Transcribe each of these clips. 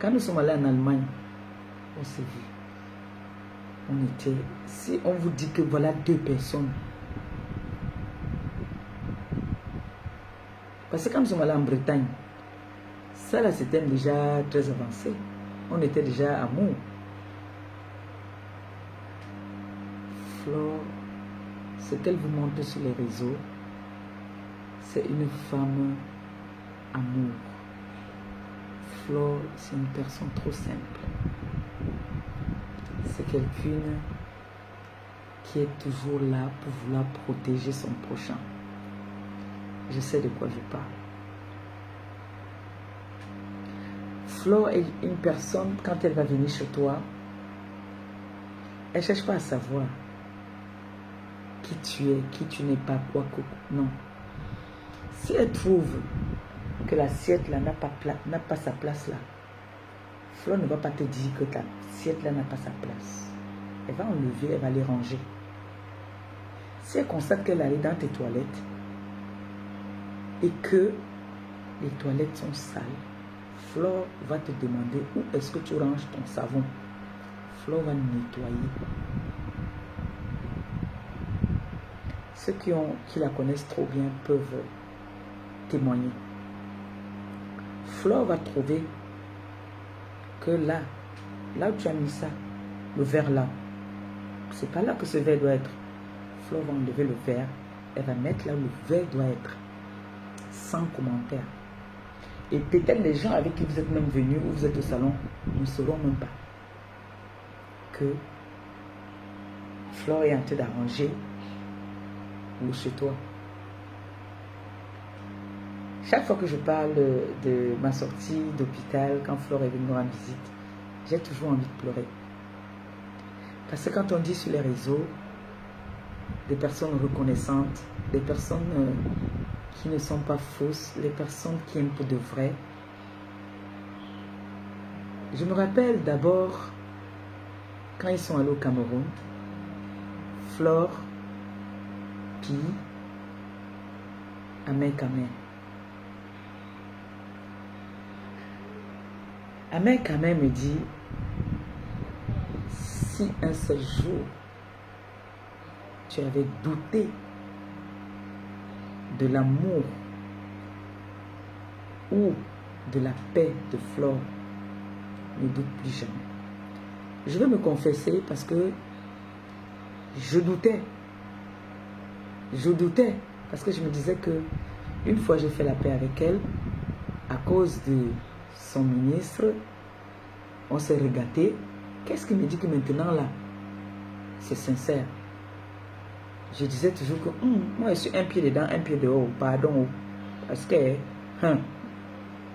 Quand nous sommes allés en Allemagne, on s'est vu. On était... Si on vous dit que voilà 2 personnes. Parce que quand nous sommes allés en Bretagne, ça là c'était déjà très avancé. On était déjà amour. Flore, ce qu'elle vous montre sur les réseaux, c'est une femme amour. Flore, c'est une personne trop simple. C'est quelqu'un qui est toujours là pour vouloir protéger son prochain. Je sais de quoi je parle. Flore est une personne, quand elle va venir chez toi, elle ne cherche pas à savoir qui tu es, qui tu n'es pas, quoi que... Non. Si elle trouve que l'assiette là n'a pas sa place là, Flore ne va pas te dire que ta assiette là n'a pas sa place. Elle va enlever, elle va les ranger. Si elle constate qu'elle allait dans tes toilettes et que les toilettes sont sales, Flore va te demander où est-ce que tu ranges ton savon. Flore va nettoyer. Ceux qui la connaissent trop bien peuvent témoigner. Flore va trouver que là où tu as mis ça, le verre là, c'est pas là que ce verre doit être. Flore va enlever le verre, elle va mettre là où le verre doit être, sans commentaire. Et peut-être les gens avec qui vous êtes même venus ou vous êtes au salon ne sauront même pas que Flore est en train d'arranger ou chez toi. Chaque fois que je parle de ma sortie d'hôpital, quand Flore est venue me rendre visite, j'ai toujours envie de pleurer. Parce que quand on dit sur les réseaux, des personnes reconnaissantes, des personnes qui ne sont pas fausses, les personnes qui aiment pour de vrai. Je me rappelle d'abord, quand ils sont allés au Cameroun, Flore, Pi, Ahmed Kamen. Ahmed Kamen me dit, si un seul jour, tu avais douté de l'amour ou de la paix de Flore, ne doute plus jamais. Je vais me confesser parce que je doutais. Je doutais parce que je me disais que une fois j'ai fait la paix avec elle, à cause de son ministre, on s'est regatté. Qu'est-ce qui me dit que maintenant là, c'est sincère? Je disais toujours que moi je suis un pied dedans, un pied dehors, pardon. Parce que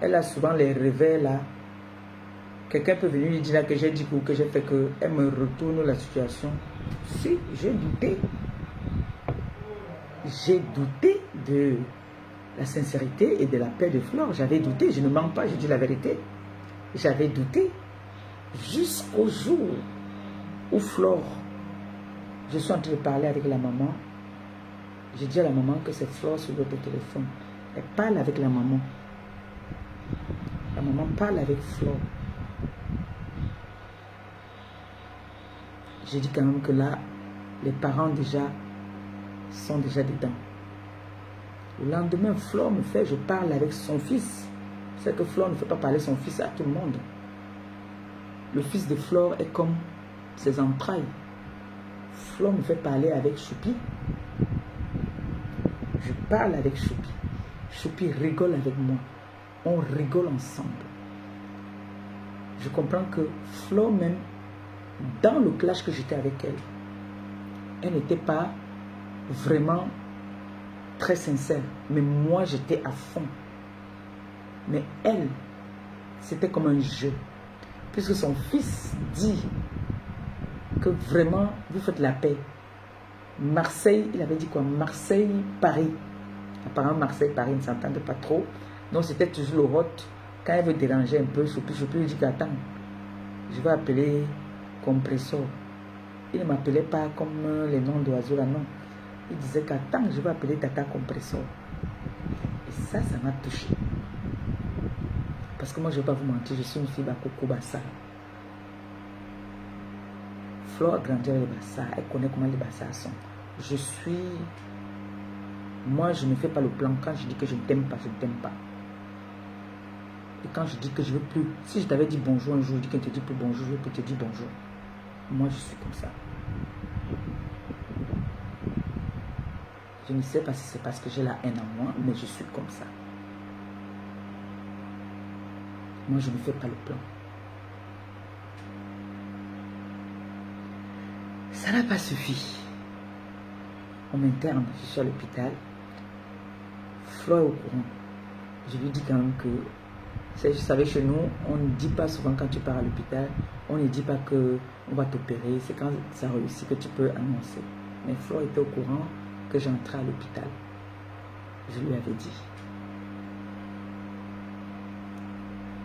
elle a souvent les réveils là. Quelqu'un peut venir lui dire là que j'ai dit ou que j'ai fait que elle me retourne la situation. Si, j'ai douté. J'ai douté de la sincérité et de la paix de Flore. J'avais douté, je ne mens pas, je dis la vérité. J'avais douté jusqu'au jour où Flore, je suis en train de parler avec la maman. J'ai dit à la maman que c'est Flore sur l'autre téléphone. Elle parle avec la maman. La maman parle avec Flore. J'ai dit quand même que là, les parents déjà sont déjà dedans. Le lendemain, Flore me fait, je parle avec son fils. C'est que Flore ne fait pas parler son fils à tout le monde. Le fils de Flore est comme ses entrailles. Flore me fait parler avec Choupi. Je parle avec Choupi. Choupi rigole avec moi. On rigole ensemble. Je comprends que Flore même, dans le clash que j'étais avec elle, elle n'était pas vraiment très sincère. Mais moi, j'étais à fond. Mais elle, c'était comme un jeu. Puisque son fils dit que vraiment, vous faites la paix. Marseille, il avait dit quoi? Marseille-Paris. Apparemment, Marseille-Paris ne s'entendait pas trop. Donc, c'était toujours le hot. Quand elle veut déranger un peu, Choupi lui dit qu'attends, je vais appeler compresseur. Il ne m'appelait pas comme les noms d'oiseaux là, non. Il disait qu'attends, je vais appeler Tata compresseur. Et ça m'a touché. Parce que moi, je ne vais pas vous mentir, je suis une fille Bakoko Bassa. Flo a grandi avec les Bassa, elle connaît comment les Bassa sont. Moi, je ne fais pas le plan. Quand je dis que je ne t'aime pas, je ne t'aime pas. Et quand je dis que je ne veux plus, si je t'avais dit bonjour un jour, je dis que je ne te dis plus bonjour, je vais plus te dire bonjour. Moi, je suis comme ça. Je ne sais pas si c'est parce que j'ai la haine en moi, mais je suis comme ça. Moi, je ne fais pas le plan. Ça n'a pas suffi. On m'interne, je suis à l'hôpital. Flo est au courant. Je lui dis quand même que, vous savez, chez nous, on ne dit pas souvent quand tu pars à l'hôpital, on ne dit pas qu'on va t'opérer, c'est quand ça réussit que tu peux annoncer. Mais Flo était au courant que j'entrais à l'hôpital. Je lui avais dit.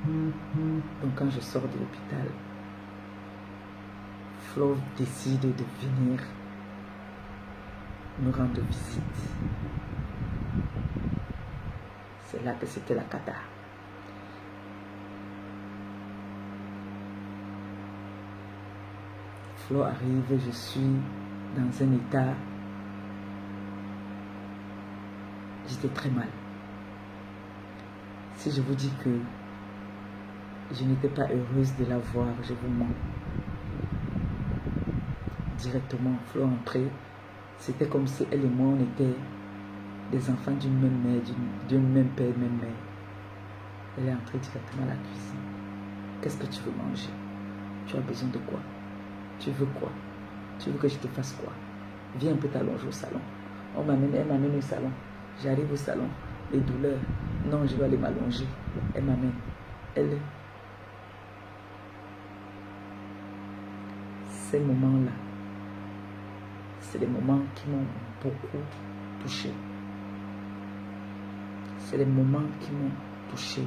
Donc quand je sors de l'hôpital, Flo décide de venir me rendre visite. C'est là que c'était la cata. Flo arrive, je suis dans un état, j'étais très mal. Si je vous dis que je n'étais pas heureuse de la voir, je vous mens. Directement, Flo entrait. C'était comme si elle et moi, on était des enfants d'une même mère, d'une même père, même mère. Elle est entrée directement à la cuisine. Qu'est-ce que tu veux manger? Tu as besoin de quoi? Tu veux quoi? Tu veux que je te fasse quoi? Viens un peu t'allonger au salon. Elle m'amène au salon. J'arrive au salon. Les douleurs. Non, je vais aller m'allonger. Elle m'amène. Ces moments-là, c'est des moments qui m'ont beaucoup touché. C'est des moments qui m'ont touché.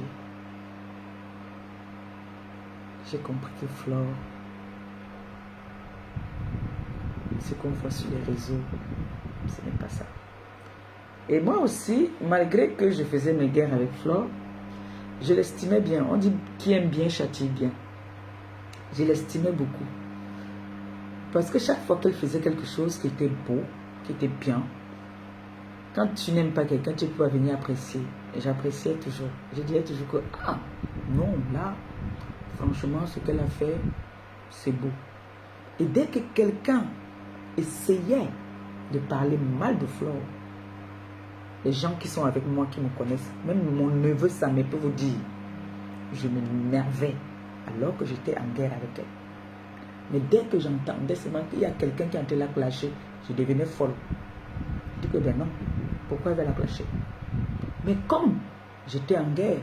J'ai compris que Flore, ce qu'on voit sur les réseaux, ce n'est pas ça. Et moi aussi, malgré que je faisais mes guerres avec Flore, je l'estimais bien. On dit qui aime bien châtie bien. Je l'estimais beaucoup. Parce que chaque fois qu'elle faisait quelque chose qui était beau, qui était bien, quand tu n'aimes pas quelqu'un, tu peux venir apprécier. Et j'appréciais toujours. Je disais toujours que, ah, non, là, franchement, ce qu'elle a fait, c'est beau. Et dès que quelqu'un essayait de parler mal de Flore, les gens qui sont avec moi, qui me connaissent, même mon neveu Samé peut vous dire, je m'énervais alors que j'étais en guerre avec elle. Mais dès que j'entendais seulement qu'il y a quelqu'un qui est en train de la clasher, je devenais folle. Je dis que ben non, pourquoi elle va la clasher? Mais comme j'étais en guerre,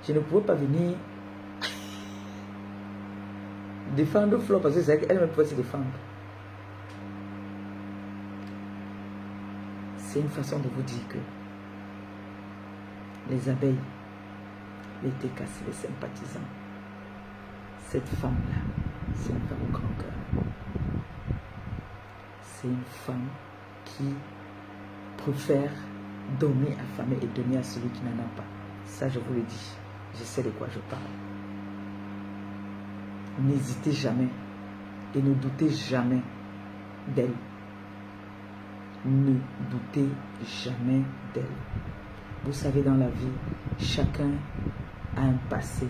je ne pouvais pas venir défendre Flore parce que c'est elle-même pouvait se défendre. C'est une façon de vous dire que les abeilles, l'été cassé, les sympathisants, cette femme-là, c'est une femme au grand cœur. C'est une femme qui préfère dormir affamée et donner à celui qui n'en a pas. Ça, je vous le dis. Je sais de quoi je parle. N'hésitez jamais et ne doutez jamais d'elle. Ne doutez jamais d'elle. Vous savez, dans la vie, chacun a un passé.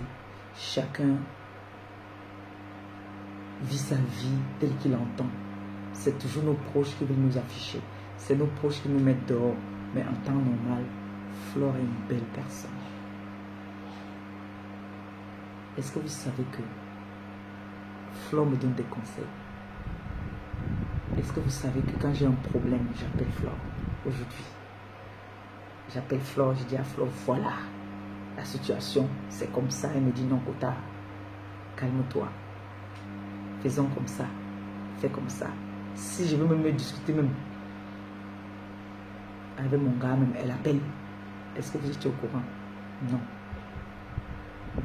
Chacun vit sa vie telle qu'il entend. C'est toujours nos proches qui veulent nous afficher. C'est nos proches qui nous mettent dehors. Mais en temps normal, Flore est une belle personne. Est-ce que vous savez que Flore me donne des conseils? Est-ce que vous savez que quand j'ai un problème, j'appelle Flore aujourd'hui? J'appelle Flore, je dis à Flore, voilà, la situation, c'est comme ça. Elle me dit, non, Kota, calme-toi. Faisons comme ça. Fais comme ça. Si je veux même me discuter même avec mon gars, même, elle appelle. Est-ce que vous étiez au courant? Non.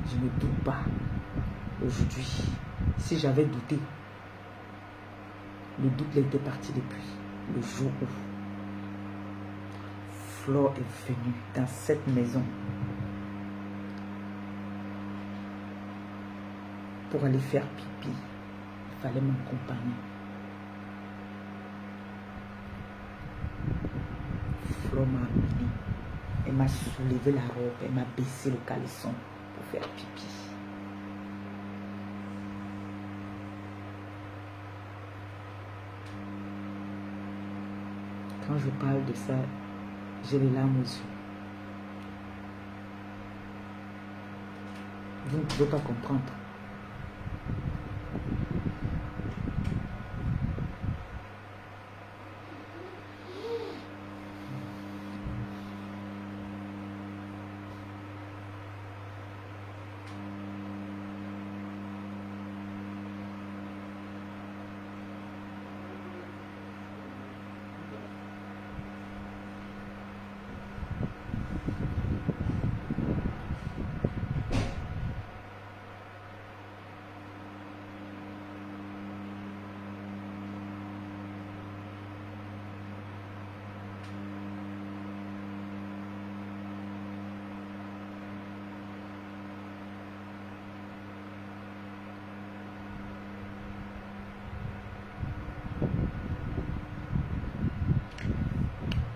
Je ne doute pas. Aujourd'hui, si j'avais douté, le doute était parti depuis le jour où Flore est venue dans cette maison. pour aller faire pipi. Il fallait m'accompagner. Flo m'a amené. Elle m'a soulevé la robe, elle m'a baissé le caleçon pour faire pipi. Quand je parle de ça, j'ai les larmes aux yeux. Vous ne pouvez pas comprendre.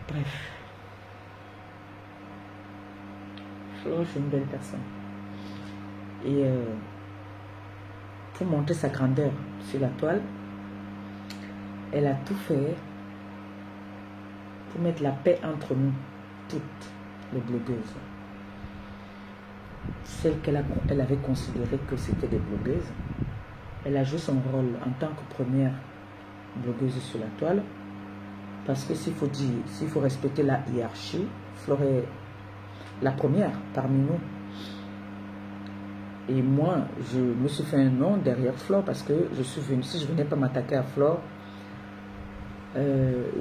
Bref. Flo, c'est une belle personne. Et pour montrer sa grandeur sur la toile, elle a tout fait pour mettre la paix entre nous, toutes les blogueuses. Celles qu'elle avait considérées que c'était des blogueuses, elle a joué son rôle en tant que première blogueuse sur la toile. Parce que s'il faut respecter la hiérarchie, Flore est la première parmi nous. Et moi, je me suis fait un nom derrière Flore parce que je suis venue. Si je ne venais pas m'attaquer à Flore,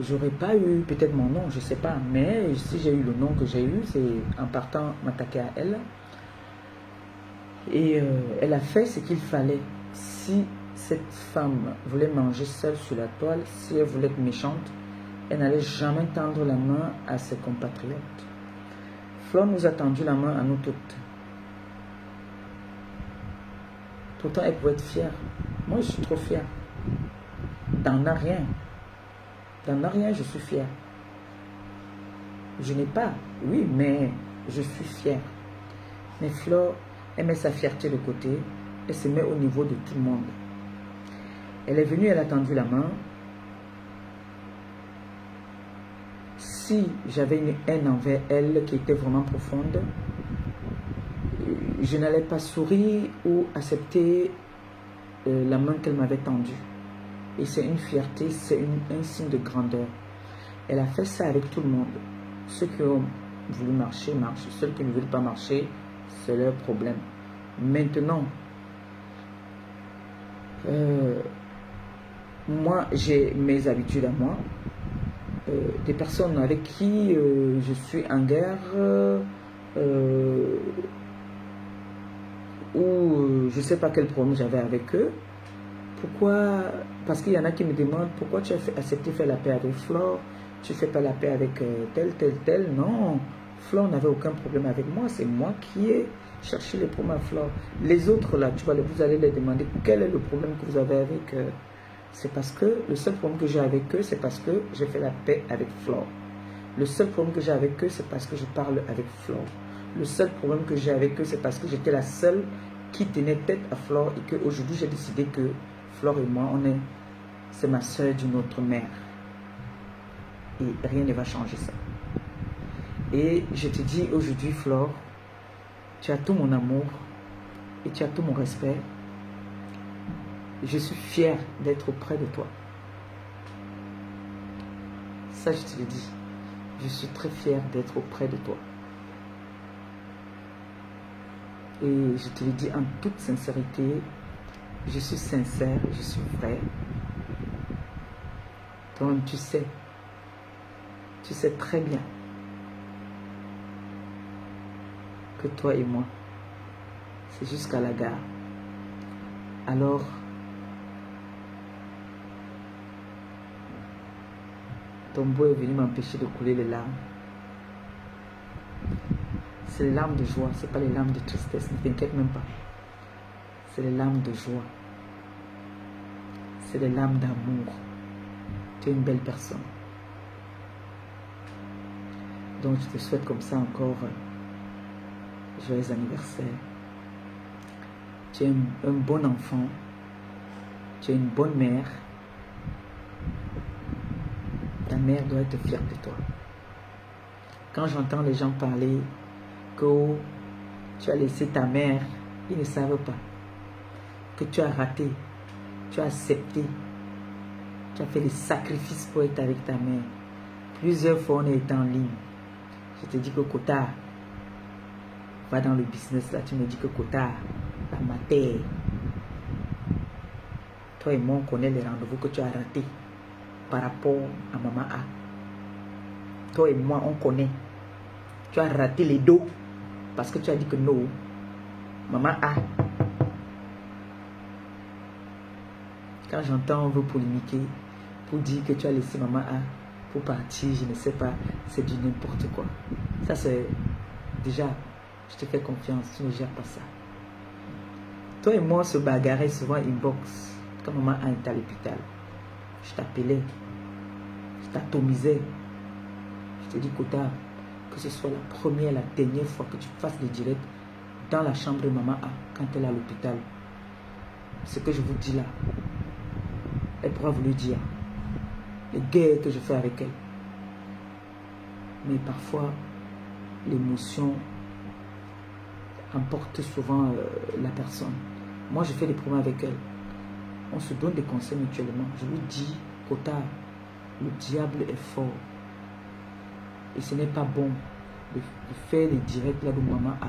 j'aurais pas eu peut-être mon nom, je ne sais pas. Mais si j'ai eu le nom que j'ai eu, c'est en partant m'attaquer à elle. Et elle a fait ce qu'il fallait. Si cette femme voulait manger seule sur la toile, si elle voulait être méchante, elle n'allait jamais tendre la main à ses compatriotes. Flore nous a tendu la main à nous toutes. Pourtant, elle pouvait être fière. Moi, je suis trop fière. D'en rien. D'en rien, je suis fière. Je n'ai pas, oui, mais je suis fière. Mais Flore, elle met sa fierté de côté. Elle se met au niveau de tout le monde. Elle est venue, elle a tendu la main. Si j'avais une haine envers elle qui était vraiment profonde, je n'allais pas sourire ou accepter la main qu'elle m'avait tendue. Et c'est une fierté, c'est un signe de grandeur. Elle a fait ça avec tout le monde. Ceux qui ont voulu marcher, marchent. Ceux qui ne veulent pas marcher, c'est leur problème. Maintenant, moi, j'ai mes habitudes à moi. Des personnes avec qui je suis en guerre ou je ne sais pas quel problème j'avais avec eux. Pourquoi? Parce qu'il y en a qui me demandent pourquoi tu as accepté de faire la paix avec Flore, tu ne fais pas la paix avec tel. Non, Flore n'avait aucun problème avec moi, c'est moi qui ai cherché les problèmes à Flore. Les autres là, tu vois, vous allez les demander quel est le problème que vous avez avec eux. C'est parce que le seul problème que j'ai avec eux, c'est parce que j'ai fait la paix avec Flore. Le seul problème que j'ai avec eux, c'est parce que je parle avec Flore. Le seul problème que j'ai avec eux, c'est parce que j'étais la seule qui tenait tête à Flore et qu'aujourd'hui, j'ai décidé que Flore et moi, c'est ma soeur d'une autre mère. Et rien ne va changer ça. Et je te dis aujourd'hui, Flore, tu as tout mon amour et tu as tout mon respect. Je suis fière d'être auprès de toi. Ça, je te le dis. Je suis très fière d'être auprès de toi. Et je te le dis en toute sincérité. Je suis sincère, je suis vrai. Donc, tu sais très bien que toi et moi, c'est jusqu'à la gare. Alors, ton beau est venu m'empêcher de couler les larmes. C'est les larmes de joie, ce n'est pas les larmes de tristesse, ne t'inquiète même pas. c'est les larmes de joie. C'est les larmes d'amour. Tu es une belle personne. Donc, je te souhaite comme ça encore joyeux anniversaire. Tu es un bon enfant. Tu es une bonne mère. Ta mère doit être fière de toi. Quand j'entends les gens parler que tu as laissé ta mère, ils ne savent pas que tu as raté, tu as accepté, tu as fait des sacrifices pour être avec ta mère. Plusieurs fois, on est en ligne. Je te dis que Kota va dans le business. Là, tu me dis que Kota, la matière. Toi et moi, on connaît les rendez-vous que tu as ratés par rapport à Maman A. Toi et moi, on connaît. Tu as raté les dos parce que tu as dit que non. Maman A. Quand j'entends on veut polémiquer pour dire que tu as laissé Maman A pour partir, je ne sais pas, c'est du n'importe quoi. Ça c'est déjà, je te fais confiance, tu ne gères pas ça. Toi et moi on se bagarrait souvent inbox quand Maman A était à l'hôpital. Je t'appelais, je t'atomisais. Je te dis Kota, que ce soit la première, la dernière fois que tu fasses le direct dans la chambre de Maman A quand elle est à l'hôpital. Ce que je vous dis là, elle pourra vous le dire. Les guerres que je fais avec elle. Mais parfois, l'émotion emporte souvent la personne. Moi, je fais des problèmes avec elle. On se donne des conseils mutuellement. Je lui dis, Kota, le diable est fort. Et ce n'est pas bon de faire les directs là de Maman A.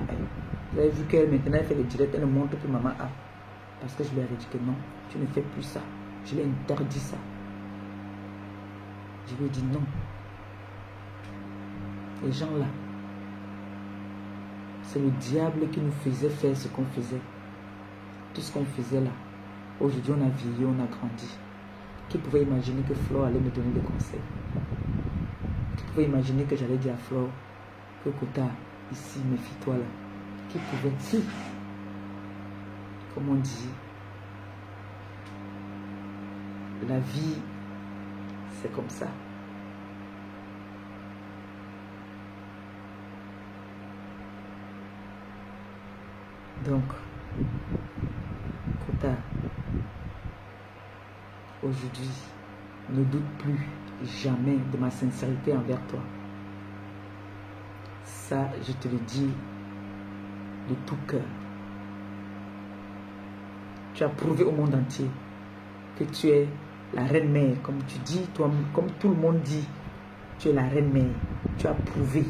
Vous avez vu qu'elle maintenant elle fait les directs, elle ne montre plus Maman A. Parce que je lui avais dit que non, tu ne fais plus ça. Je lui ai interdit ça. Je lui ai dit non. Les gens là, c'est le diable qui nous faisait faire ce qu'on faisait. Tout ce qu'on faisait là. Aujourd'hui, on a vieilli, on a grandi. Qui pouvait imaginer que Flore allait me donner des conseils? Qui pouvait imaginer que j'allais dire à Flore que Kota, ici, méfie-toi là? Qui pouvait? Si. Comme on dit, la vie, c'est comme ça. Donc, Kota, aujourd'hui, ne doute plus jamais de ma sincérité envers toi. Ça, je te le dis de tout cœur. Tu as prouvé au monde entier que tu es la reine-mère, comme tu dis, toi, comme tout le monde dit, tu es la reine-mère. Tu as prouvé,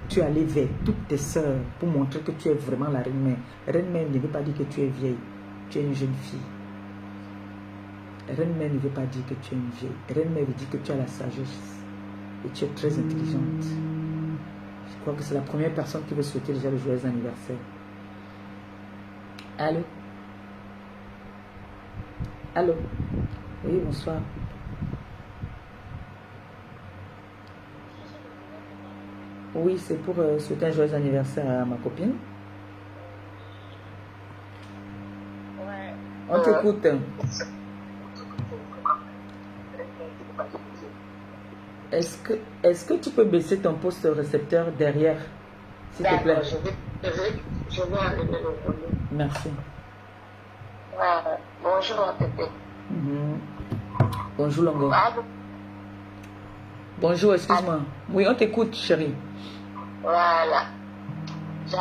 tu es allé vers toutes tes sœurs pour montrer que tu es vraiment la reine-mère. Reine-mère ne veut pas dire que tu es vieille, tu es une jeune fille. Reine-mère ne veut pas dire que tu es une vieille. Reine-mère veut dire que tu as la sagesse et tu es très intelligente. Je crois que c'est la première personne qui veut souhaiter déjà le joyeux anniversaire. Allô? Allô? Oui, bonsoir. Oui, c'est pour souhaiter un joyeux anniversaire à ma copine. Ouais. On t'écoute. Est-ce que tu peux baisser ton poste récepteur derrière, s'il te plaît? Je vais enlever le volume. Merci. Ouais. Bonjour, Pépé. Bonjour, Longo. Allô? Bonjour, excuse-moi. Oui, on t'écoute, chérie. Voilà. J'ai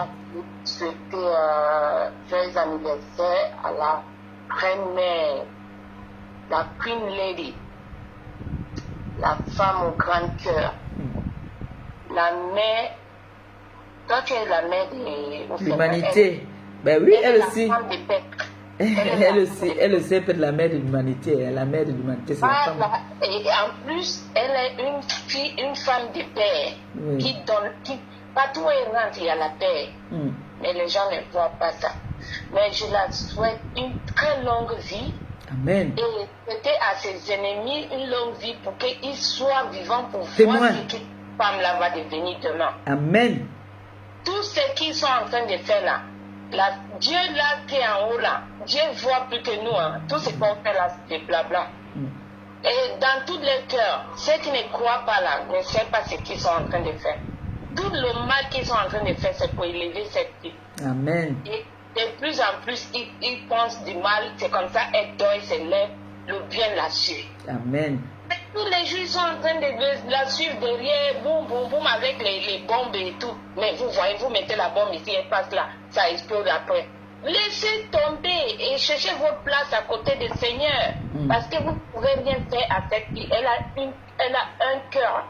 souhaité joyeux anniversaire à la reine-mère, la Queen Lady, la femme au grand cœur, la mère. Toi, tu es la mère de l'humanité. Ben oui, elle aussi. La femme de paix. Elle aussi peut être la mère de l'humanité. La mère de l'humanité, c'est la femme. Et en plus, elle est une fille, une femme de paix, Oui. qui donne, partout où elle rentre, il y a la paix. Mais les gens ne voient pas ça. Mais je la souhaite une très longue vie. Amen. Et souhaiter à ses ennemis une longue vie pour qu'ils soient vivants pour Témoin. voir ce que cette femme-là va devenir demain. Amen. Tout ce qu'ils sont en train de faire là, Dieu là qui est en haut là, Dieu voit plus que nous. Hein. Tout ce qu'on fait là, c'est blabla. Et dans tous les cœurs, ceux qui ne croient pas là, ne savent pas ce qu'ils sont en train de faire. Tout le mal qu'ils sont en train de faire, c'est pour élever cette vie. Amen. Et de plus en plus, ils pensent du mal, c'est comme ça, et deuil se lève, le bien la suit. Amen. Mais tous les jours, ils sont en train de la suivre derrière, boum, boum, boum, avec les bombes et tout. Mais vous voyez, vous mettez la bombe ici, elle passe là, ça explose après. Laissez tomber et cherchez votre place à côté du Seigneur. Parce que vous ne pouvez rien faire à cette fille. Elle a un cœur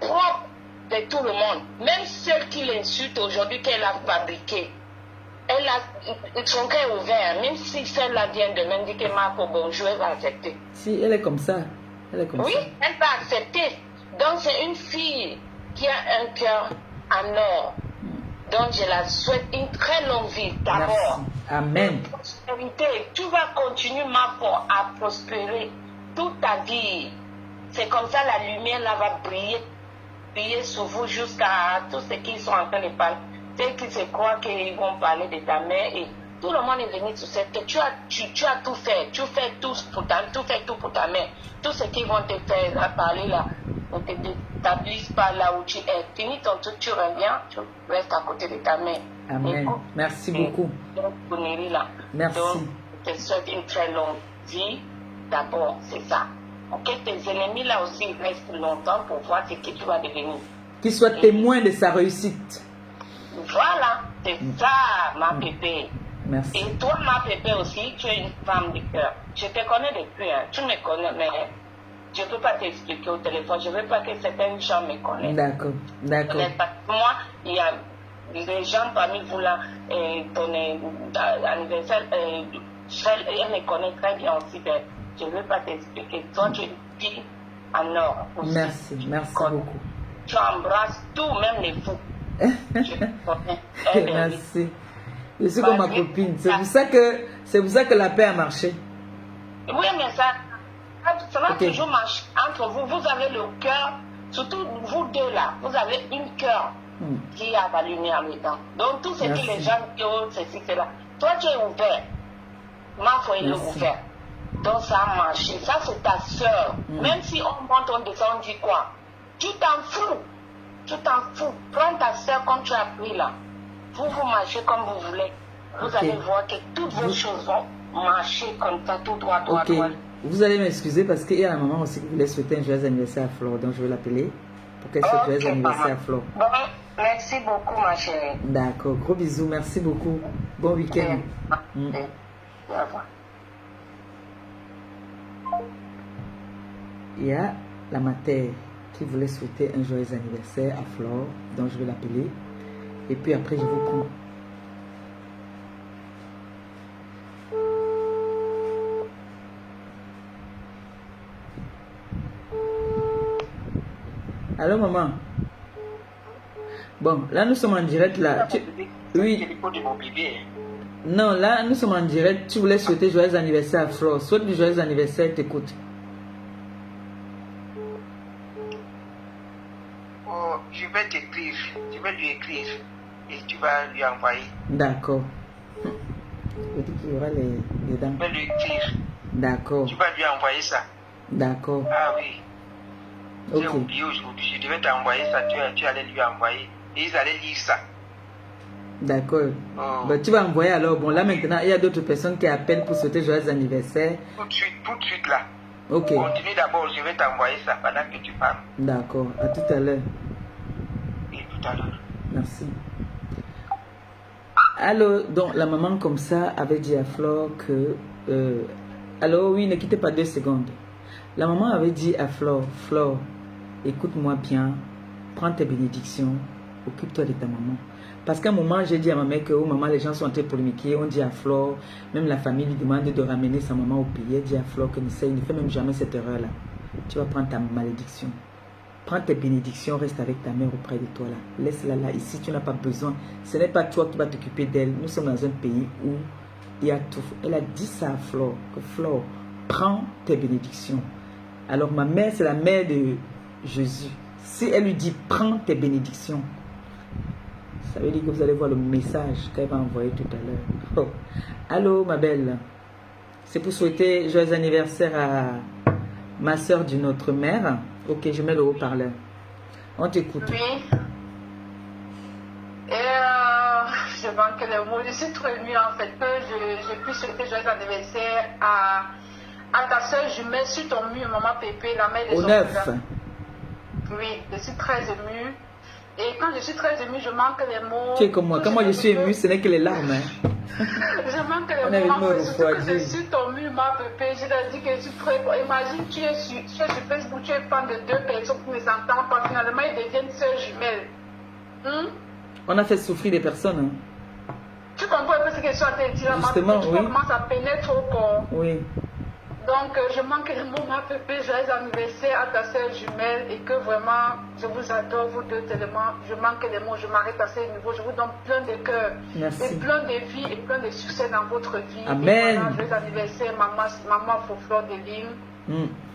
propre de tout le monde. Même celle qui l'insulte aujourd'hui, qu'elle a fabriqué. Son cœur est ouvert. Même si celle-là vient demain dire que Marco, bonjour, elle va accepter. Si, elle est comme ça. Elle est comme ça. Oui, elle va accepter. Donc c'est une fille qui a un cœur en or. Donc je la souhaite une très longue vie d'abord. Amen. Prospérité. Tu vas continuer, Marco, à prospérer toute ta vie. C'est comme ça la lumière là va briller sur vous jusqu'à tous ceux qui sont en train de parler. Ceux qui se croient qu'ils vont parler de ta mère et tout le monde est venu sur cette terre. Tu as tout fait. Tu fais tout pour ta mère. Tout ce qu'ils vont te faire parler là, ne t'établissent pas là où tu es. Finis ton truc, tu reviens, tu restes à côté de ta mère. Amen. Merci beaucoup. Merci. Donc, je te souhaite une très longue vie. D'abord, c'est ça. Ok, tes ennemis là aussi restent longtemps pour voir ce que tu vas devenir. Qu'ils soient témoins de sa réussite. Voilà, c'est ça, ma pépé. Merci. Et toi, ma pépé aussi, tu es une femme de cœur. Je te connais depuis, hein. Tu me connais, mais je ne peux pas t'expliquer au téléphone. Je ne veux pas que certains gens me connaissent. D'accord, d'accord. Moi, il y a des gens parmi vous là, ton anniversaire, elle me connaît très bien aussi. Mais je ne veux pas t'expliquer. Toi, tu es une fille en or aussi. Merci beaucoup. Tu embrasses tout, même les fous. Merci. Je suis comme ma copine. C'est pour ça que la paix a marché. Oui, mais ça va toujours marcher entre vous. Vous avez le cœur, surtout vous deux là, vous avez une cœur qui a la lumière dedans. Donc tout ce que les gens disent, ceci, cela. Toi, tu es ouvert. Ma foi, il est ouvert. Donc ça a marché. Ça, c'est ta soeur. Même si on monte, on descend, on dit quoi? Tu t'en fous. Tu t'en fous. Prends ta soeur comme tu as pris là. Vous marchez comme vous voulez. Vous allez voir que toutes vos choses vont marcher comme ça, tout droit. Vous allez m'excuser parce qu'il y a la maman aussi qui voulait souhaiter un joyeux anniversaire à Flore. Donc je vais l'appeler pour qu'elle souhaite joyeux anniversaire à Flore. Bon, merci beaucoup ma chérie. D'accord. Gros bisous. Merci beaucoup. Bon week-end. Au revoir. Il y a la mater qui voulait souhaiter un joyeux anniversaire à Flore, donc je vais l'appeler. Et puis après, je vous prends. Allô, maman? Bon, là, nous sommes en direct, là. Oui. Non, là, nous sommes en direct. Tu voulais souhaiter joyeux anniversaire à Flore. Souhaite du joyeux anniversaire, t'écoute. Je vais t'écrire, je vais lui écrire et tu vas lui envoyer. D'accord. Je dis qu'il y aura les dents. Je vais lui écrire. D'accord. Tu vas lui envoyer ça. D'accord. Ah oui. Ok. J'ai oublié aujourd'hui, je devais t'envoyer ça, tu allais lui envoyer et ils allaient lire ça. D'accord. Ben, tu vas envoyer alors. Bon, là maintenant, il y a d'autres personnes qui appellent pour souhaiter joyeux anniversaire. Tout de suite là. Ok. Continue d'abord, je vais t'envoyer ça pendant que tu parles. D'accord. À tout à l'heure. Tout à l'heure. Merci. Alors, donc la maman comme ça avait dit à Flore que... alors oui, ne quittez pas 2 secondes. La maman avait dit à Flore, Flore, écoute-moi bien, prends tes bénédictions, occupe-toi de ta maman. Parce qu'à un moment, j'ai dit à ma mère que, oh maman, les gens sont en train de polémiquer, on dit à Flore, même la famille lui demande de ramener sa maman au pays. Elle dit à Flore que ne fais même jamais cette erreur-là. Tu vas prendre ta malédiction. Prends tes bénédictions, reste avec ta mère auprès de toi là. Laisse-la là. Ici, tu n'as pas besoin. Ce n'est pas toi qui vas t'occuper d'elle. Nous sommes dans un pays où il y a tout. Elle a dit ça à Flore. Que Flore, prends tes bénédictions. Alors ma mère, c'est la mère de Jésus. Si elle lui dit, prends tes bénédictions, Ça veut dire que vous allez voir le message qu'elle va envoyer tout à l'heure. Oh. Allô, ma belle. C'est pour souhaiter joyeux anniversaire à ma soeur d'une autre mère. Ok, je mets le haut-parleur. On t'écoute. Oui. Et je manque les mots. Je suis trop émue en fait que je puisse souhaiter joyeux anniversaire à ta soeur jumelle sur ton mur, maman Pépé, la mère de Au son 9. cousin. Oui, je suis très émue. Et quand je suis très émue, je manque les mots. Tu es comme moi. Quand moi je suis émue, ce n'est que les larmes. Hein. Je manque les mots. En fait, surtout que je suis ton mur, ma Pépé. Je te dis que je suis très... Imagine, tu es sur Facebook, tu es fan de 2 personnes qui ne s'entendent pas. Finalement, ils deviennent sœurs jumelles. On a fait souffrir des personnes. Hein. Tu comprends un peu ce que je suis en train de dire? Justement, tu oui. comment ça pénètre au corps. Oui. Donc, je manque les mots, ma Pépé. Joyeux anniversaire à ta soeur jumelle et que vraiment, je vous adore, vous deux tellement. Je manque les mots, je m'arrête à ce niveau. Je vous donne plein de cœur. Merci. Et plein de vie et plein de succès dans votre vie. Amen. Et voilà, joyeux anniversaire, maman Fleur de Lille.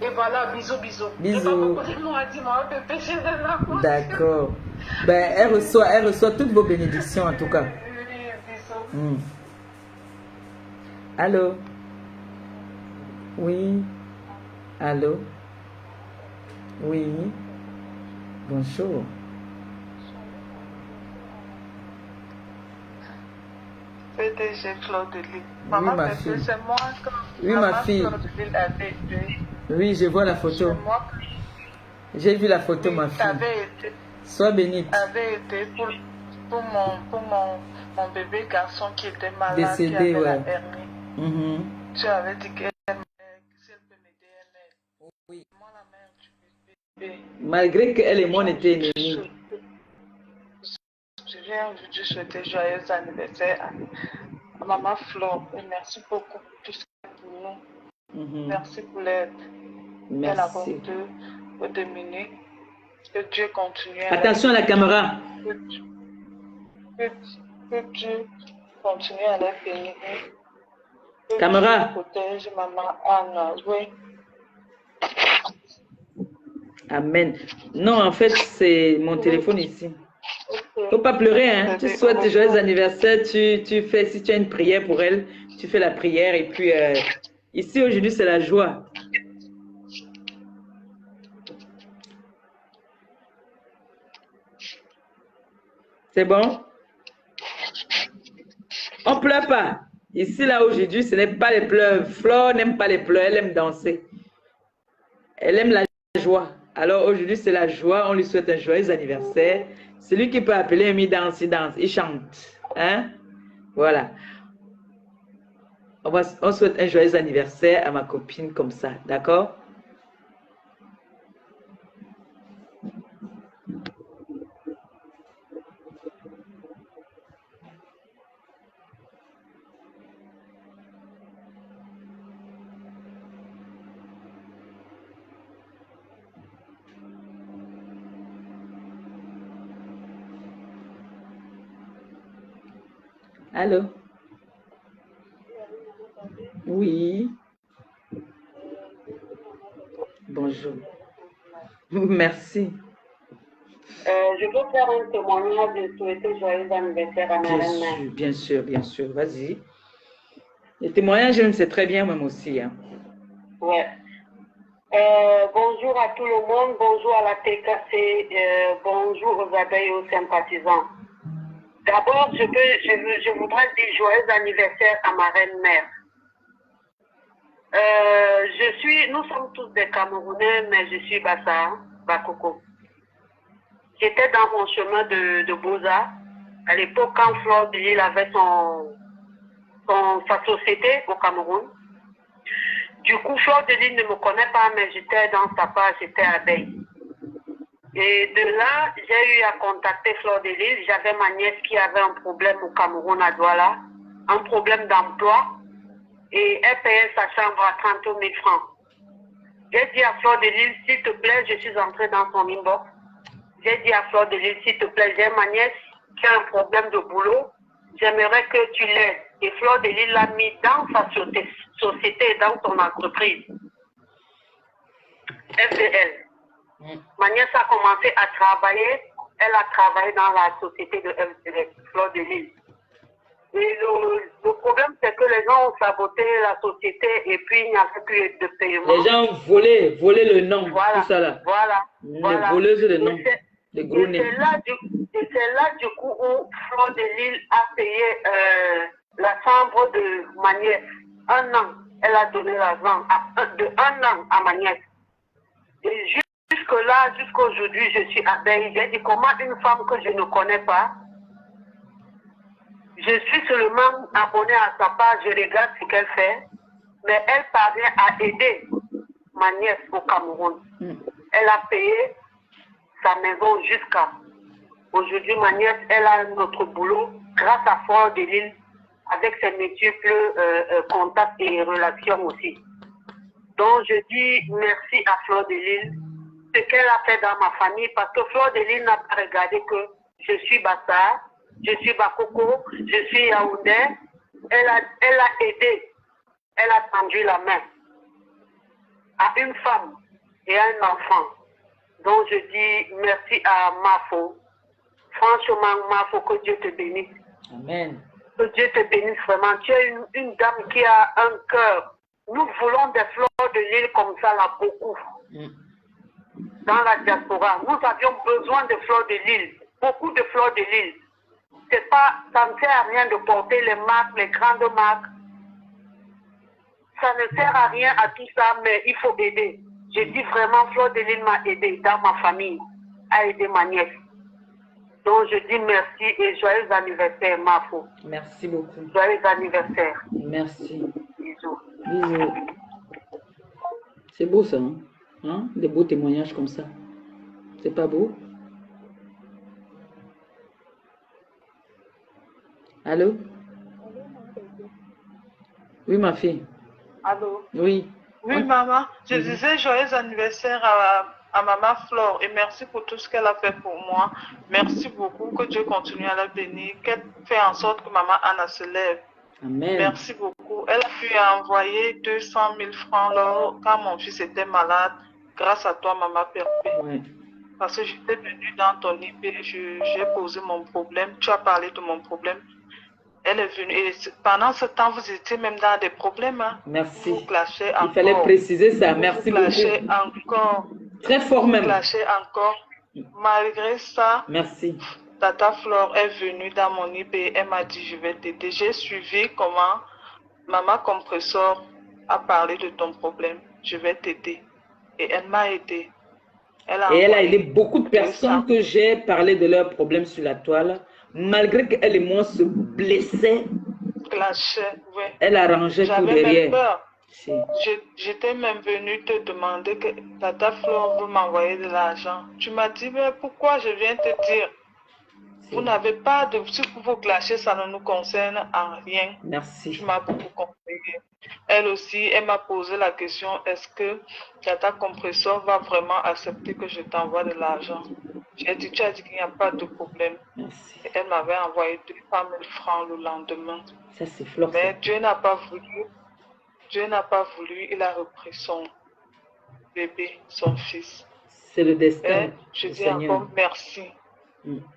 Et voilà, bisous, bisous. Bisous. D'accord. Ben, elle reçoit toutes vos bénédictions en tout cas. Bisous. Allô? Oui. Allô? Oui. Bonjour. PDG Fleur de Lille. Oui, Maman, ma fille. c'est moi quand Oui, ma fille. Fleur de Lille avait été. Oui, je vois la photo. J'ai vu la photo, ma fille. Été, Sois bénite. avait été pour mon bébé garçon qui était malade, Décédé, qui avait ouais. la hernie. Tu avais dit qu'elle si elle peut m'aider, elle m'aide. Oui. Moi, la mère du bébé. Malgré qu'elle et moi on était ennemis. Je viens vous dire souhaiter joyeux anniversaire à Maman Flore et merci beaucoup pour tout ce qu'elle fait pour nous. Merci pour l'aide. Elle a pour diminuer. Que Dieu continue. Attention à la caméra. Que Dieu continue à la bénir. Caméra. Protège Maman Anna. Oui. Amen. Non, en fait, c'est mon téléphone ici. Faut pas pleurer, hein. Tu souhaites joyeux anniversaire, tu fais, si tu as une prière pour elle, tu fais la prière et puis ici aujourd'hui c'est la joie. C'est bon? On pleure pas. Ici là aujourd'hui ce n'est pas les pleurs. Flore n'aime pas les pleurs, elle aime danser. Elle aime la joie. Alors aujourd'hui c'est la joie, on lui souhaite un joyeux anniversaire. Celui qui peut appeler un danse, il danse, il chante. Hein? Voilà. On souhaite un joyeux anniversaire à ma copine comme ça, d'accord? Allô? Oui. Bonjour. Merci. Je veux faire un témoignage de souhaiter joyeux anniversaire à ma reine. Bien sûr, bien sûr. Vas-y. Les témoignages, c'est très bien, même aussi. Hein. Ouais. Bonjour à tout le monde, bonjour à la TKC, bonjour aux abeilles et aux sympathisants. D'abord, je voudrais dire joyeux anniversaire à ma reine-mère. Nous sommes tous des Camerounais, mais je suis Bassa, Bakoko. J'étais dans mon chemin de Beaux-Arts, à l'époque quand Fleur de Lille avait sa société au Cameroun. Du coup, Fleur de Lille ne me connaît pas, mais j'étais dans sa page, j'étais abeille. Et de là, j'ai eu à contacter Fleur de Lille. J'avais ma nièce qui avait un problème au Cameroun à Douala, un problème d'emploi, et elle payait sa chambre à 30 000 francs. J'ai dit à Fleur de Lille, s'il te plaît, je suis entrée dans son inbox. J'ai dit à Fleur de Lille, s'il te plaît, j'ai ma nièce qui a un problème de boulot, j'aimerais que tu l'aides. Et Fleur de Lille l'a mis dans sa société, dans son entreprise. FDL. Ma nièce a commencé à travailler, elle a travaillé dans la société de Fleur de Lys. Et le problème, c'est que les gens ont saboté la société et puis il n'y avait plus de paiement. Les gens ont volé le nom, voilà, tout ça là. Voilà. Les voleuses de nom, les gros nez. Et c'est là, du coup, où Fleur de Lys a payé la chambre de ma nièce. 1 an, elle a donné l'argent de 1 an à ma nièce. Et jusque-là, jusqu'aujourd'hui, je suis abeille. J'ai dit comment une femme que je ne connais pas, je suis seulement abonnée à sa page, je regarde ce qu'elle fait, mais elle parvient à aider ma nièce au Cameroun. Elle a payé sa maison jusqu'à aujourd'hui. Ma nièce, elle a notre boulot grâce à Fleur de Lys avec ses multiples contacts et relations aussi. Donc je dis merci à Fleur de Lys, ce qu'elle a fait dans ma famille, parce que Fleur de Lys n'a pas regardé que je suis Bassa, je suis Bakoko, je suis Yaoundé. Elle a aidé, elle a tendu la main à une femme et à un enfant. Donc je dis merci à Mafo. Franchement, Mafo, que Dieu te bénisse. Amen. Que Dieu te bénisse vraiment. Tu es une dame qui a un cœur. Nous voulons des Fleurs de Lys comme ça, là, beaucoup. Dans la diaspora, nous avions besoin de Fleurs de Lys. Beaucoup de Fleurs de Lys. Ça ne sert à rien de porter les marques, les grandes marques. Ça ne sert à rien à tout ça, mais il faut aider. Je dis vraiment, Fleur de Lys m'a aidé dans ma famille, a aidé ma nièce. Donc je dis merci et joyeux anniversaire, Mafo. Merci beaucoup. Joyeux anniversaire. Merci. Bisous. Bisous. C'est beau ça, hein? Des beaux témoignages comme ça. C'est pas beau? Allô? Oui, ma fille. Allô? Oui. Oui, maman. Je disais joyeux anniversaire à maman Flore et merci pour tout ce qu'elle a fait pour moi. Merci beaucoup. Que Dieu continue à la bénir. Qu'elle fait en sorte que maman Anna se lève. Amen. Merci beaucoup. Elle a pu envoyer 200 000 francs quand mon fils était malade. Grâce à toi, maman Perpé. Ouais. Parce que j'étais venue dans ton IP, j'ai posé mon problème. Tu as parlé de mon problème. Elle est venue et pendant ce temps, vous étiez même dans des problèmes. Hein. Merci. Vous clashez encore. Il fallait préciser ça. Merci beaucoup. Vous clashez encore. Très fort même. Vous clashez encore. Malgré ça, merci. Tata Flore est venue dans mon IP. Elle m'a dit, je vais t'aider. J'ai suivi comment Maman Compressor a parlé de ton problème. Je vais t'aider. Et elle m'a aidé. Elle a aidé beaucoup de personnes que j'ai parlé de leurs problèmes sur la toile. Malgré qu'elle et moi se blessaient, oui. Elle arrangeait tout derrière. Peur. Si. J'étais même venue te demander que Tata Flore veut m'envoyer de l'argent. Tu m'as dit, mais pourquoi je viens te dire? Vous n'avez pas de... Si vous clashez, ça ne nous concerne en rien. Merci. Tu m'as beaucoup conseillé. Elle aussi, elle m'a posé la question, est-ce que Tata Compressor va vraiment accepter que je t'envoie de l'argent? J'ai dit, tu as dit qu'il n'y a pas de problème. Merci. Et elle m'avait envoyé 200 000 francs le lendemain. Ça, c'est Flore. Mais Dieu n'a pas voulu. Dieu n'a pas voulu. Il a repris son bébé, son fils. C'est le destin. Et je dis encore merci.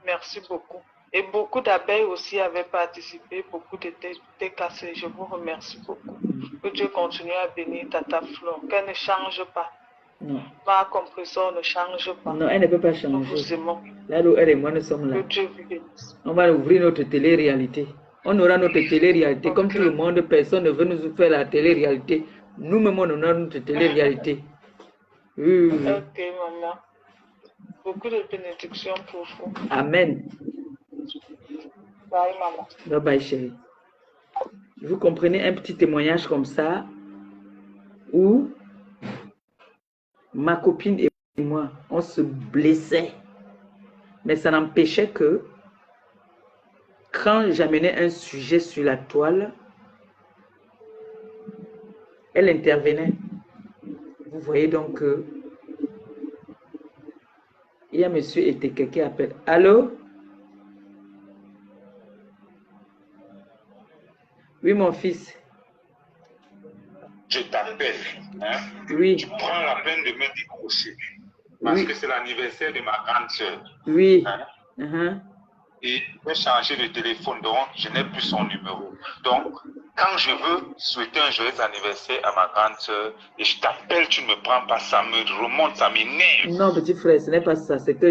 Merci beaucoup. Et beaucoup d'abeilles aussi avaient participé. Beaucoup étaient cassés. Je vous remercie beaucoup. Que Dieu continue à bénir Tata Flore. Qu'elle ne change pas. Non. Ma compresseur ne change pas. Non, elle ne peut pas changer. Nous vous aimons. Là où elle et moi, nous sommes là. Que Dieu vous bénisse. On va ouvrir notre télé-réalité. On aura notre télé-réalité. Okay. Comme tout le monde, personne ne veut nous faire la télé-réalité. Nous-mêmes, on aura notre télé-réalité. Ok, maman. Beaucoup de bénédictions pour vous. Amen. Bye, maman. Bye bye, chérie. Vous comprenez un petit témoignage comme ça où ma copine et moi, on se blessait. Mais ça n'empêchait que quand j'amenais un sujet sur la toile, elle intervenait. Vous voyez donc que il y a monsieur Eteke qui appelle. Allô? Oui, mon fils. Je t'appelle. Hein? Oui. Tu prends la peine de me décrocher. parce que c'est l'anniversaire de ma grande soeur. Oui. Hein? Et j'ai changé de téléphone, donc je n'ai plus son numéro. Donc, quand je veux souhaiter un joyeux anniversaire à ma grande soeur et je t'appelle, tu ne me prends pas, ça me remonte, ça m'énerve. Non, petit frère, ce n'est pas ça. C'est que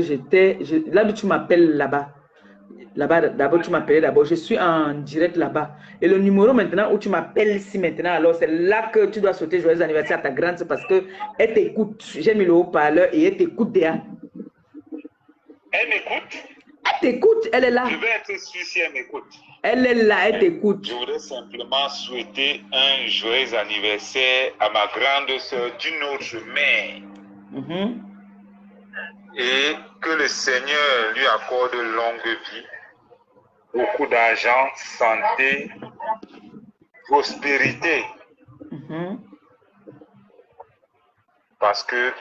là où tu m'appelles là-bas. Là-bas, d'abord, tu m'appelais d'abord. Je suis en direct là-bas. Et le numéro maintenant où tu m'appelles ici maintenant, alors c'est là que tu dois souhaiter joyeux anniversaire à ta grande soeur parce qu'elle t'écoute. J'ai mis le haut-parleur et elle t'écoute derrière. Elle m'écoute? Elle t'écoute, elle est là. Je vais être sûr si elle m'écoute. Elle est là, elle t'écoute. Je voudrais simplement souhaiter un joyeux anniversaire à ma grande soeur d'une autre mère. Et que le Seigneur lui accorde longue vie, beaucoup d'argent, santé, prospérité. Parce que,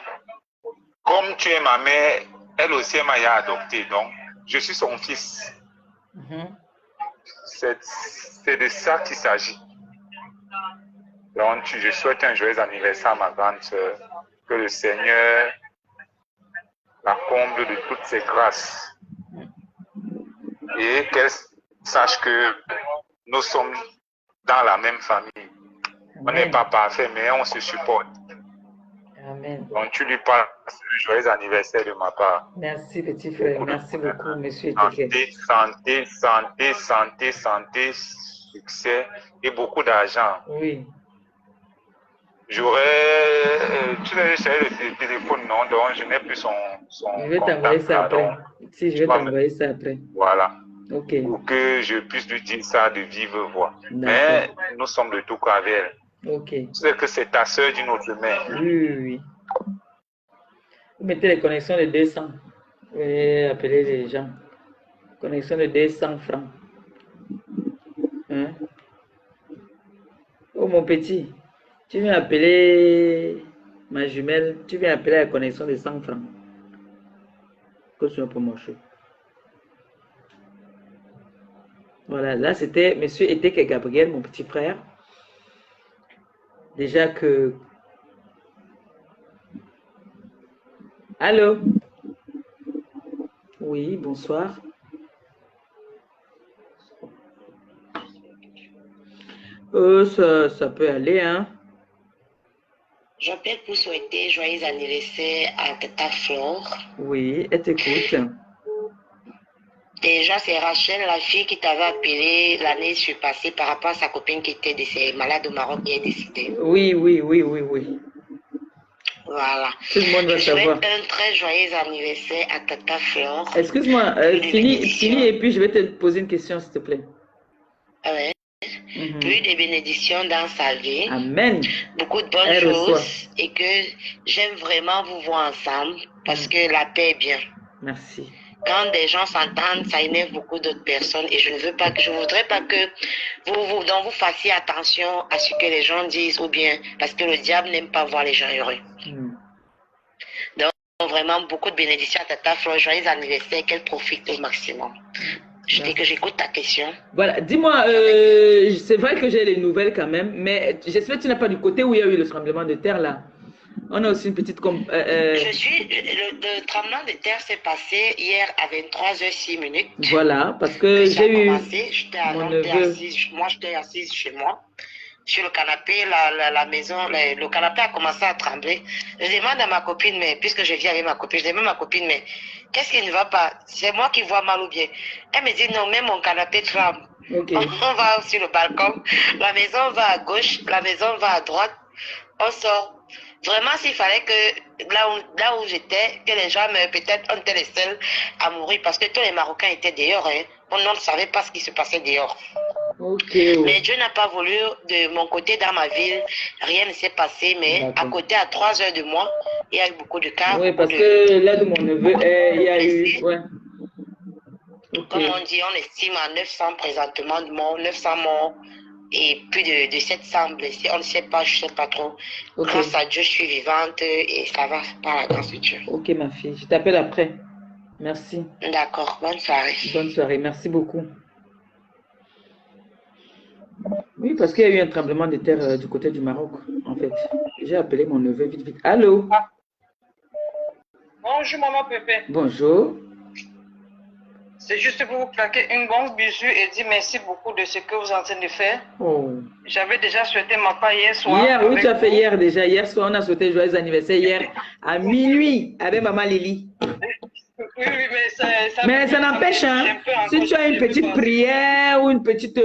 comme tu es ma mère, elle aussi m'a adopté, donc je suis son fils. C'est de ça qu'il s'agit. Donc, je souhaite un joyeux anniversaire à ma grande sœur. Que le Seigneur la comble de toutes ses grâces. Et qu'elle sache que nous sommes dans la même famille. Amen. On n'est pas parfait, mais on se supporte. Amen. Donc, tu lui passes le joyeux anniversaire de ma part. Merci, petit frère. Merci beaucoup, monsieur. Santé, succès et beaucoup d'argent. Oui. J'aurais... tu l'as essayé le téléphone, non? Donc, je n'ai plus son je vais t'envoyer ça après. Si, je vais t'envoyer ça après. Voilà. Ok. Pour que je puisse lui dire ça de vive voix. Mais nous sommes de tout cas avec elle. Ok. C'est que c'est ta soeur d'une autre mère. Oui. Vous mettez les connexions de 200. Vous pouvez appeler les gens. Connexion de 200 francs. Hein? Oh, mon petit. Tu viens appeler ma jumelle. Tu viens appeler la connexion de 100 francs. Que c'est pour mon chou. Voilà, là c'était monsieur Eteke Gabriel, mon petit frère. Déjà que... Allô? Oui, bonsoir. Ça peut aller, hein? J'appelle pour souhaiter joyeux anniversaire à Tata Flore. Oui, elle t'écoute. Déjà, c'est Rachel, la fille qui t'avait appelé l'année surpassée par rapport à sa copine qui était malade au Maroc qui est décédée. Oui. Voilà. Tout le monde va savoir. Je souhaite un très joyeux anniversaire à Tata Flore. Excuse-moi, finis et puis je vais te poser une question, s'il te plaît. Ouais. Plus de bénédictions dans sa vie. Amen. Beaucoup de bonnes choses. Et que j'aime vraiment vous voir ensemble parce que la paix est bien. Merci. Quand des gens s'entendent, ça énerve beaucoup d'autres personnes et je voudrais pas que vous fassiez attention à ce que les gens disent ou bien parce que le diable n'aime pas voir les gens heureux. Donc vraiment beaucoup de bénédictions à Tata Flore, joyeux anniversaire, qu'elle profite au maximum. Je dis que j'écoute ta question. Voilà, dis-moi, c'est vrai que j'ai les nouvelles quand même, mais j'espère que tu n'es pas du côté où il y a eu le tremblement de terre là. On a aussi une petite... Le tremblement de terre s'est passé hier à 23h06. Voilà, parce que j'ai eu... Moi, j'étais assise chez moi, sur le canapé, la maison, le canapé a commencé à trembler. Je demande à ma copine, mais puisque je vis avec ma copine, je demande à ma copine, mais qu'est-ce qui ne va pas? C'est moi qui vois mal ou bien? Elle me dit, non, même mon canapé tremble. Okay. On va sur le balcon, la maison va à gauche, la maison va à droite, on sort. Vraiment, s'il fallait que là où j'étais, que les gens, peut-être, on était les seuls à mourir parce que tous les Marocains étaient dehors. Hein. On ne savait pas ce qui se passait dehors. Okay. Mais Dieu n'a pas voulu, de mon côté, dans ma ville, rien ne s'est passé. Mais à côté, à 3 heures de moi, il y a eu beaucoup de cas. Oui, parce que là de mon neveu, il y a eu... Ouais. Okay. Comme on dit, on estime à 900 présentement de morts, 900 morts. Et plus de 700 blessés, on ne sait pas, je ne sais pas trop. Okay. Grâce à Dieu, je suis vivante et ça va par la grâce de Dieu. Ok, ma fille, je t'appelle après. Merci. D'accord, bonne soirée. Bonne soirée, merci beaucoup. Oui, parce qu'il y a eu un tremblement de terre du côté du Maroc, en fait. J'ai appelé mon neveu vite. Allô? Bonjour, maman Pépé. Bonjour. C'est juste pour vous claquer une bonne bisou et dire merci beaucoup de ce que vous êtes en train de faire. Oh. J'avais déjà souhaité ma part hier soir. Hier, oui, tu as fait hier déjà. Hier soir, on a souhaité joyeux anniversaire hier à minuit avec maman Lily. Oui, mais mais ça n'empêche, hein, si tu as une petite prière ou une petite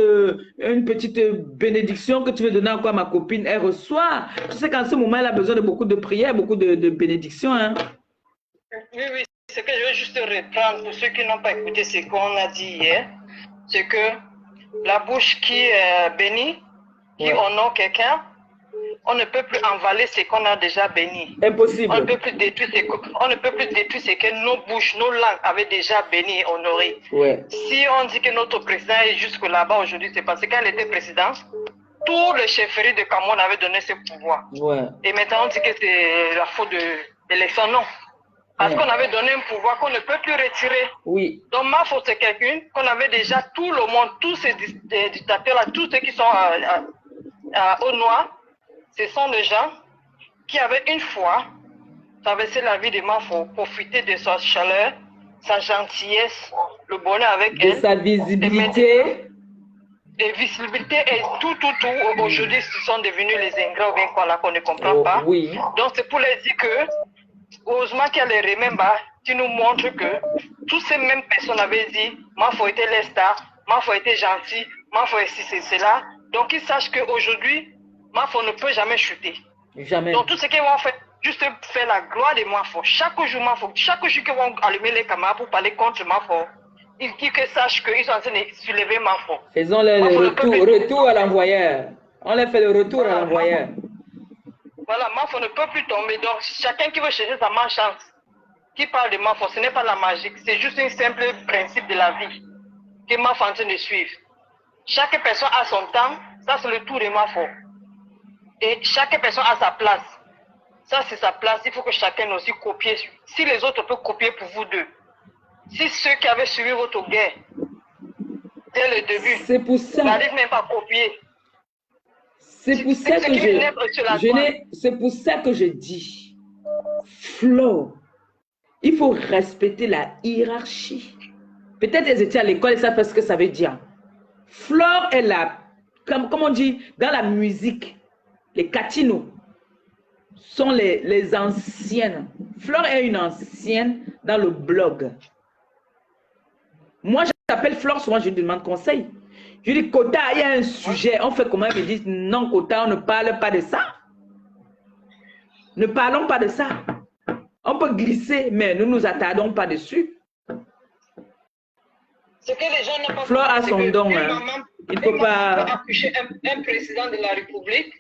bénédiction que tu veux donner encore à ma copine, elle reçoit. Tu sais qu'en ce moment, elle a besoin de beaucoup de prières, beaucoup de bénédictions. Hein. Oui, ce que je veux juste reprendre pour ceux qui n'ont pas écouté ce qu'on a dit hier, c'est que la bouche qui bénit, qui honore quelqu'un, on ne peut plus envaler ce qu'on a déjà béni. Impossible. On ne peut plus détruire ce que nos bouches, nos langues avaient déjà béni et honoré. Ouais. Si on dit que notre président est jusque là-bas aujourd'hui, c'est parce qu'elle était présidente, tous les chefferies de Cameroun avaient donné ce pouvoir. Ouais. Et maintenant, on dit que c'est la faute de l'élection. Non. Parce qu'on avait donné un pouvoir qu'on ne peut plus retirer. Oui. Donc, ma faute, c'est quelqu'un qu'on avait déjà tout le monde, tous ces dictateurs-là, tous ceux qui sont au noir, ce sont des gens qui avaient une fois traversé la vie de Mafo, profité de sa chaleur, sa gentillesse, le bonheur avec elle. De sa visibilité. Et visibilité et tout. Aujourd'hui, ce sont devenus les ingrats ou bien quoi là qu'on ne comprend pas. Oui. Donc, c'est pour les dire que, heureusement qu'il y a les remembers qui nous montrent que toutes ces mêmes personnes avaient dit Mafo était les stars, Mafo était gentil, Mafo est ci, c'est cela. Donc, ils sachent qu'aujourd'hui, Mafo ne peut jamais chuter. Jamais. Donc, tout ce qu'ils vont faire, juste faire la gloire de Mafo. Chaque jour qu'ils vont allumer les caméras pour parler contre Mafo, ils sachent qu'ils sont en train de soulever Mafo. Faisons le retour à l'envoyeur. On leur fait le retour à l'envoyeur. Voilà, Mafo ne peut plus tomber. Donc, chacun qui veut chercher sa malchance, qui parle de Mafo, ce n'est pas la magie. C'est juste un simple principe de la vie que Mafo est en train de suivre. Chaque personne a son temps. Ça, c'est le tour de Mafo. Et chaque personne a sa place. Ça, c'est sa place. Il faut que chacun aussi copie. Si les autres peuvent copier pour vous deux. Si ceux qui avaient suivi votre guerre dès le début, c'est pour ça. n'arrivent même pas à copier. C'est pour ça que je dis, Flo, il faut respecter la hiérarchie. Peut-être elles étaient à l'école et savent ce que ça veut dire. Flore est là, comme on dit, dans la musique, les catinos sont les anciennes. Flore est une ancienne dans le blog. Moi, j'appelle Flore, souvent je lui demande conseil. Je lui dis, Kota, il y a un sujet, on fait comment? Il me dit, non, Kota, on ne parle pas de ça. Ne parlons pas de ça. On peut glisser, mais ne nous attardons pas dessus. Ce que les gens n'ont pas Flore a son don. Il ne faut pas accoucher un président de la République.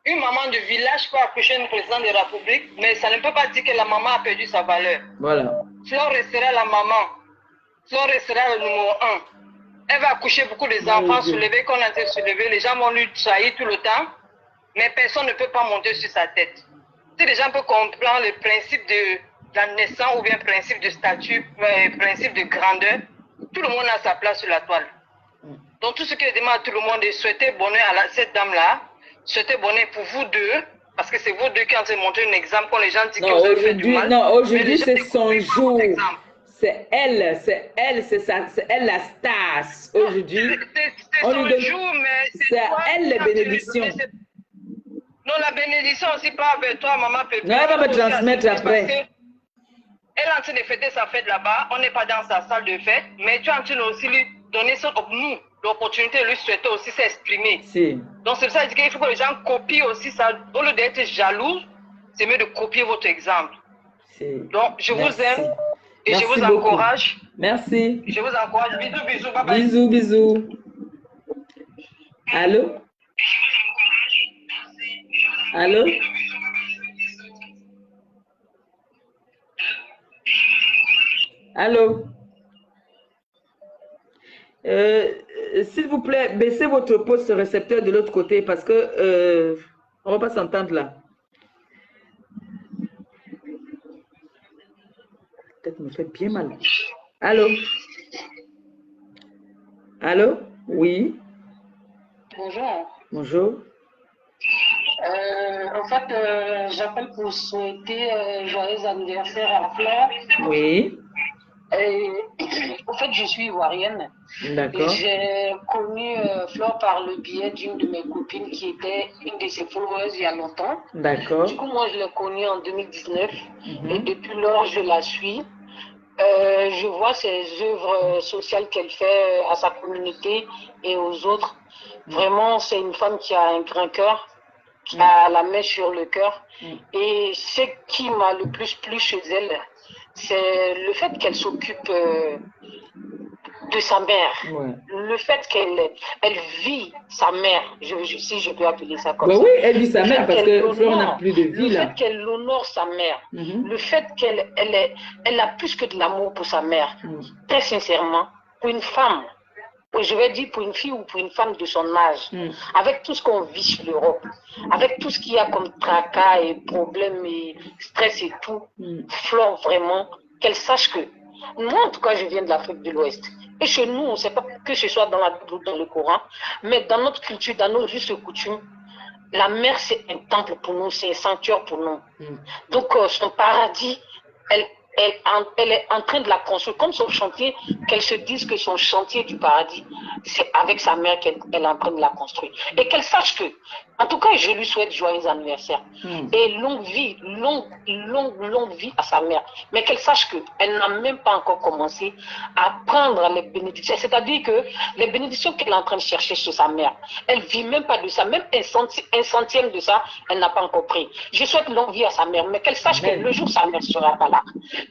Une maman de village peut accoucher un président de la République, mais ça ne peut pas dire que la maman a perdu sa valeur. Voilà. Flore restera la maman. Flore restera le numéro 1. Elle va accoucher beaucoup d'enfants soulevés, qu'on a été soulevés. Les gens vont lui trahir tout le temps, mais personne ne peut pas monter sur sa tête. Si les gens peuvent comprendre le principe de la naissance ou bien le principe de statut, le principe de grandeur, tout le monde a sa place sur la toile. Donc tout ce que je demande à tout le monde est souhaiter bonheur à cette dame-là, souhaiter bonheur pour vous deux, parce que c'est vous deux qui avez montré un exemple quand les gens disent que vous avez fait du mal. Non, aujourd'hui c'est son jour. C'est elle la star. Aujourd'hui, c'est son jour, mais c'est elle les bénédictions. Non, la bénédiction aussi pas avec toi, maman Pépé. Non, elle va me transmettre après. Elle est en train de fêter sa fête là-bas. On n'est pas dans sa salle de fête, mais tu es en train aussi lui donner l'opportunité de lui souhaiter aussi s'exprimer. Si. Donc c'est ça qu'il faut que les gens copient aussi ça. Au lieu d'être jaloux, c'est mieux de copier votre exemple. Si. Donc je vous aime. Et merci je vous beaucoup. encourage. Merci. Je vous encourage. Bisous, bisous. Bye bye. Bisous, bisous. Allô? Allô? Allô? S'il vous plaît, baissez votre poste récepteur de l'autre côté parce que on ne va pas s'entendre là. Peut-être me fait bien mal. Allô? Allô? Oui? Bonjour. Bonjour. En fait, j'appelle pour souhaiter joyeux anniversaire à Fleur. Oui. En fait, je suis ivoirienne. D'accord. J'ai connu Fleur par le biais d'une de mes copines qui était une de ses followers il y a longtemps. D'accord. Du coup, moi, je l'ai connue en 2019 et depuis lors, je la suis. Je vois ses œuvres sociales qu'elle fait à sa communauté et aux autres. Vraiment, c'est une femme qui a un grand cœur, qui a la main sur le cœur. Et ce qui m'a le plus plu chez elle, c'est le fait qu'elle s'occupe de sa mère. Le fait qu'elle vit sa mère, si je peux appeler ça comme ça. Oui, elle vit sa mère parce que Fleur n'a plus de vie là. Le fait qu'elle honore sa mère, le fait qu'elle a plus que de l'amour pour sa mère. Très sincèrement, pour une femme, je vais dire pour une fille ou pour une femme de son âge, avec tout ce qu'on vit sur l'Europe, avec tout ce qu'il y a comme tracas et problèmes et stress et tout, Fleur, vraiment, qu'elle sache que, moi en tout cas, je viens de l'Afrique de l'Ouest. Et chez nous, on ne sait pas que ce soit dans la Bible ou dans le Coran, mais dans notre culture, dans nos us et coutumes, la mer, c'est un temple pour nous, c'est un sanctuaire pour nous. Donc, son paradis, elle est en train de la construire, comme son chantier, qu'elle se dise que son chantier du paradis, c'est avec sa mère qu'elle est en train de la construire. Et qu'elle sache que, en tout cas, je lui souhaite joyeux anniversaire. Et longue vie à sa mère. Mais qu'elle sache qu'elle n'a même pas encore commencé à prendre les bénédictions. C'est-à-dire que les bénédictions qu'elle est en train de chercher chez sa mère, elle ne vit même pas de ça. Même un centième de ça, elle n'a pas encore pris. Je souhaite longue vie à sa mère, mais qu'elle sache que le jour où sa mère ne sera pas là,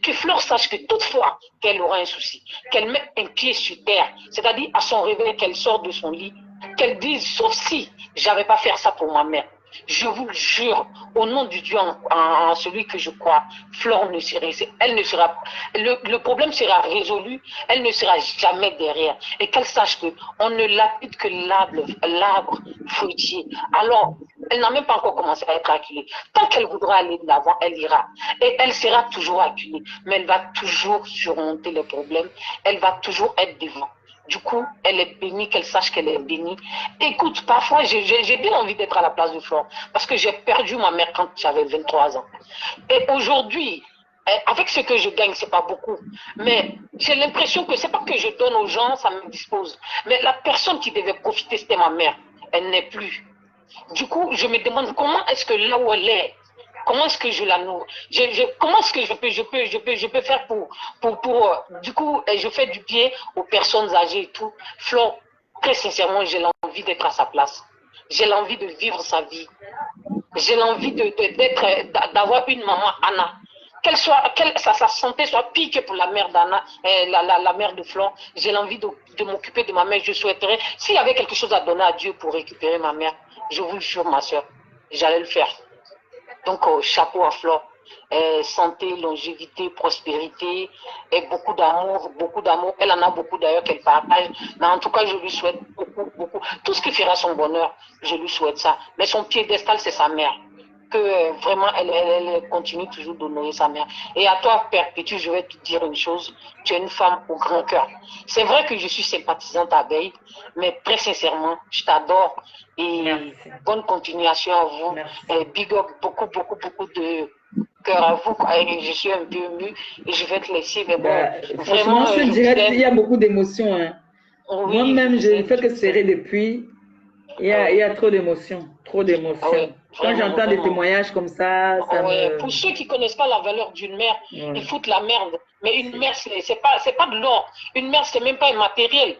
que Fleur sache que toutefois qu'elle aura un souci, qu'elle mette un pied sur terre, c'est-à-dire à son réveil, qu'elle sort de son lit, qu'elle dise, sauf si j'avais pas faire ça pour ma mère. Je vous le jure, au nom du Dieu en celui que je crois, Fleur ne sera, elle ne sera, le problème sera résolu, elle ne sera jamais derrière. Et qu'elle sache qu'on ne lapide que l'arbre fruitier. Alors, elle n'a même pas encore commencé à être acculée. Tant qu'elle voudra aller de l'avant, elle ira. Et elle sera toujours acculée. Mais elle va toujours surmonter les problèmes. Elle va toujours être devant. Du coup, elle est bénie, qu'elle sache qu'elle est bénie. Écoute, parfois, j'ai bien envie d'être à la place de Fleur. Parce que j'ai perdu ma mère quand j'avais 23 ans. Et aujourd'hui, avec ce que je gagne, c'est pas beaucoup. Mais j'ai l'impression que c'est pas que je donne aux gens, ça me dispose. Mais la personne qui devait profiter, c'était ma mère. Elle n'est plus. Du coup, je me demande comment est-ce que là où elle est, comment est-ce que je la nourris, comment est-ce que je peux faire pour du coup, je fais du bien aux personnes âgées et tout. Fleur, très sincèrement, j'ai l'envie d'être à sa place. J'ai l'envie de vivre sa vie. J'ai l'envie d'avoir une maman Anna. Sa santé soit pire que pour la mère d'Anna, la mère de Fleur. J'ai l'envie de m'occuper de ma mère. Je souhaiterais, s'il y avait quelque chose à donner à Dieu pour récupérer ma mère, je vous le jure, ma soeur, j'allais le faire. Donc, chapeau à Fleur. Santé, longévité, prospérité et beaucoup d'amour, beaucoup d'amour. Elle en a beaucoup d'ailleurs qu'elle partage. Mais en tout cas, je lui souhaite beaucoup, beaucoup. Tout ce qui fera son bonheur, je lui souhaite ça. Mais son piédestal, c'est sa mère. Que vraiment, elle continue toujours d'honorer sa mère. Et à toi, Perpétue, je vais te dire une chose. Tu es une femme au grand cœur. C'est vrai que je suis sympathisante à Abeille, mais très sincèrement, je t'adore. Et merci. Bonne continuation à vous. Et big up, beaucoup, beaucoup, beaucoup de cœur à vous. Et je suis un peu émue et je vais te laisser. Mais bon, vraiment, ce direct, il y a beaucoup d'émotions. Hein. Oui, moi-même, je ne fais que serrer depuis. Il y a trop d'émotions. Trop d'émotions. Ah oui. Quand j'entends des témoignages comme ça, me... Pour ceux qui ne connaissent pas la valeur d'une mère, ils foutent la merde. Mais une mère, c'est pas de l'or. Une mère, c'est même pas immatériel.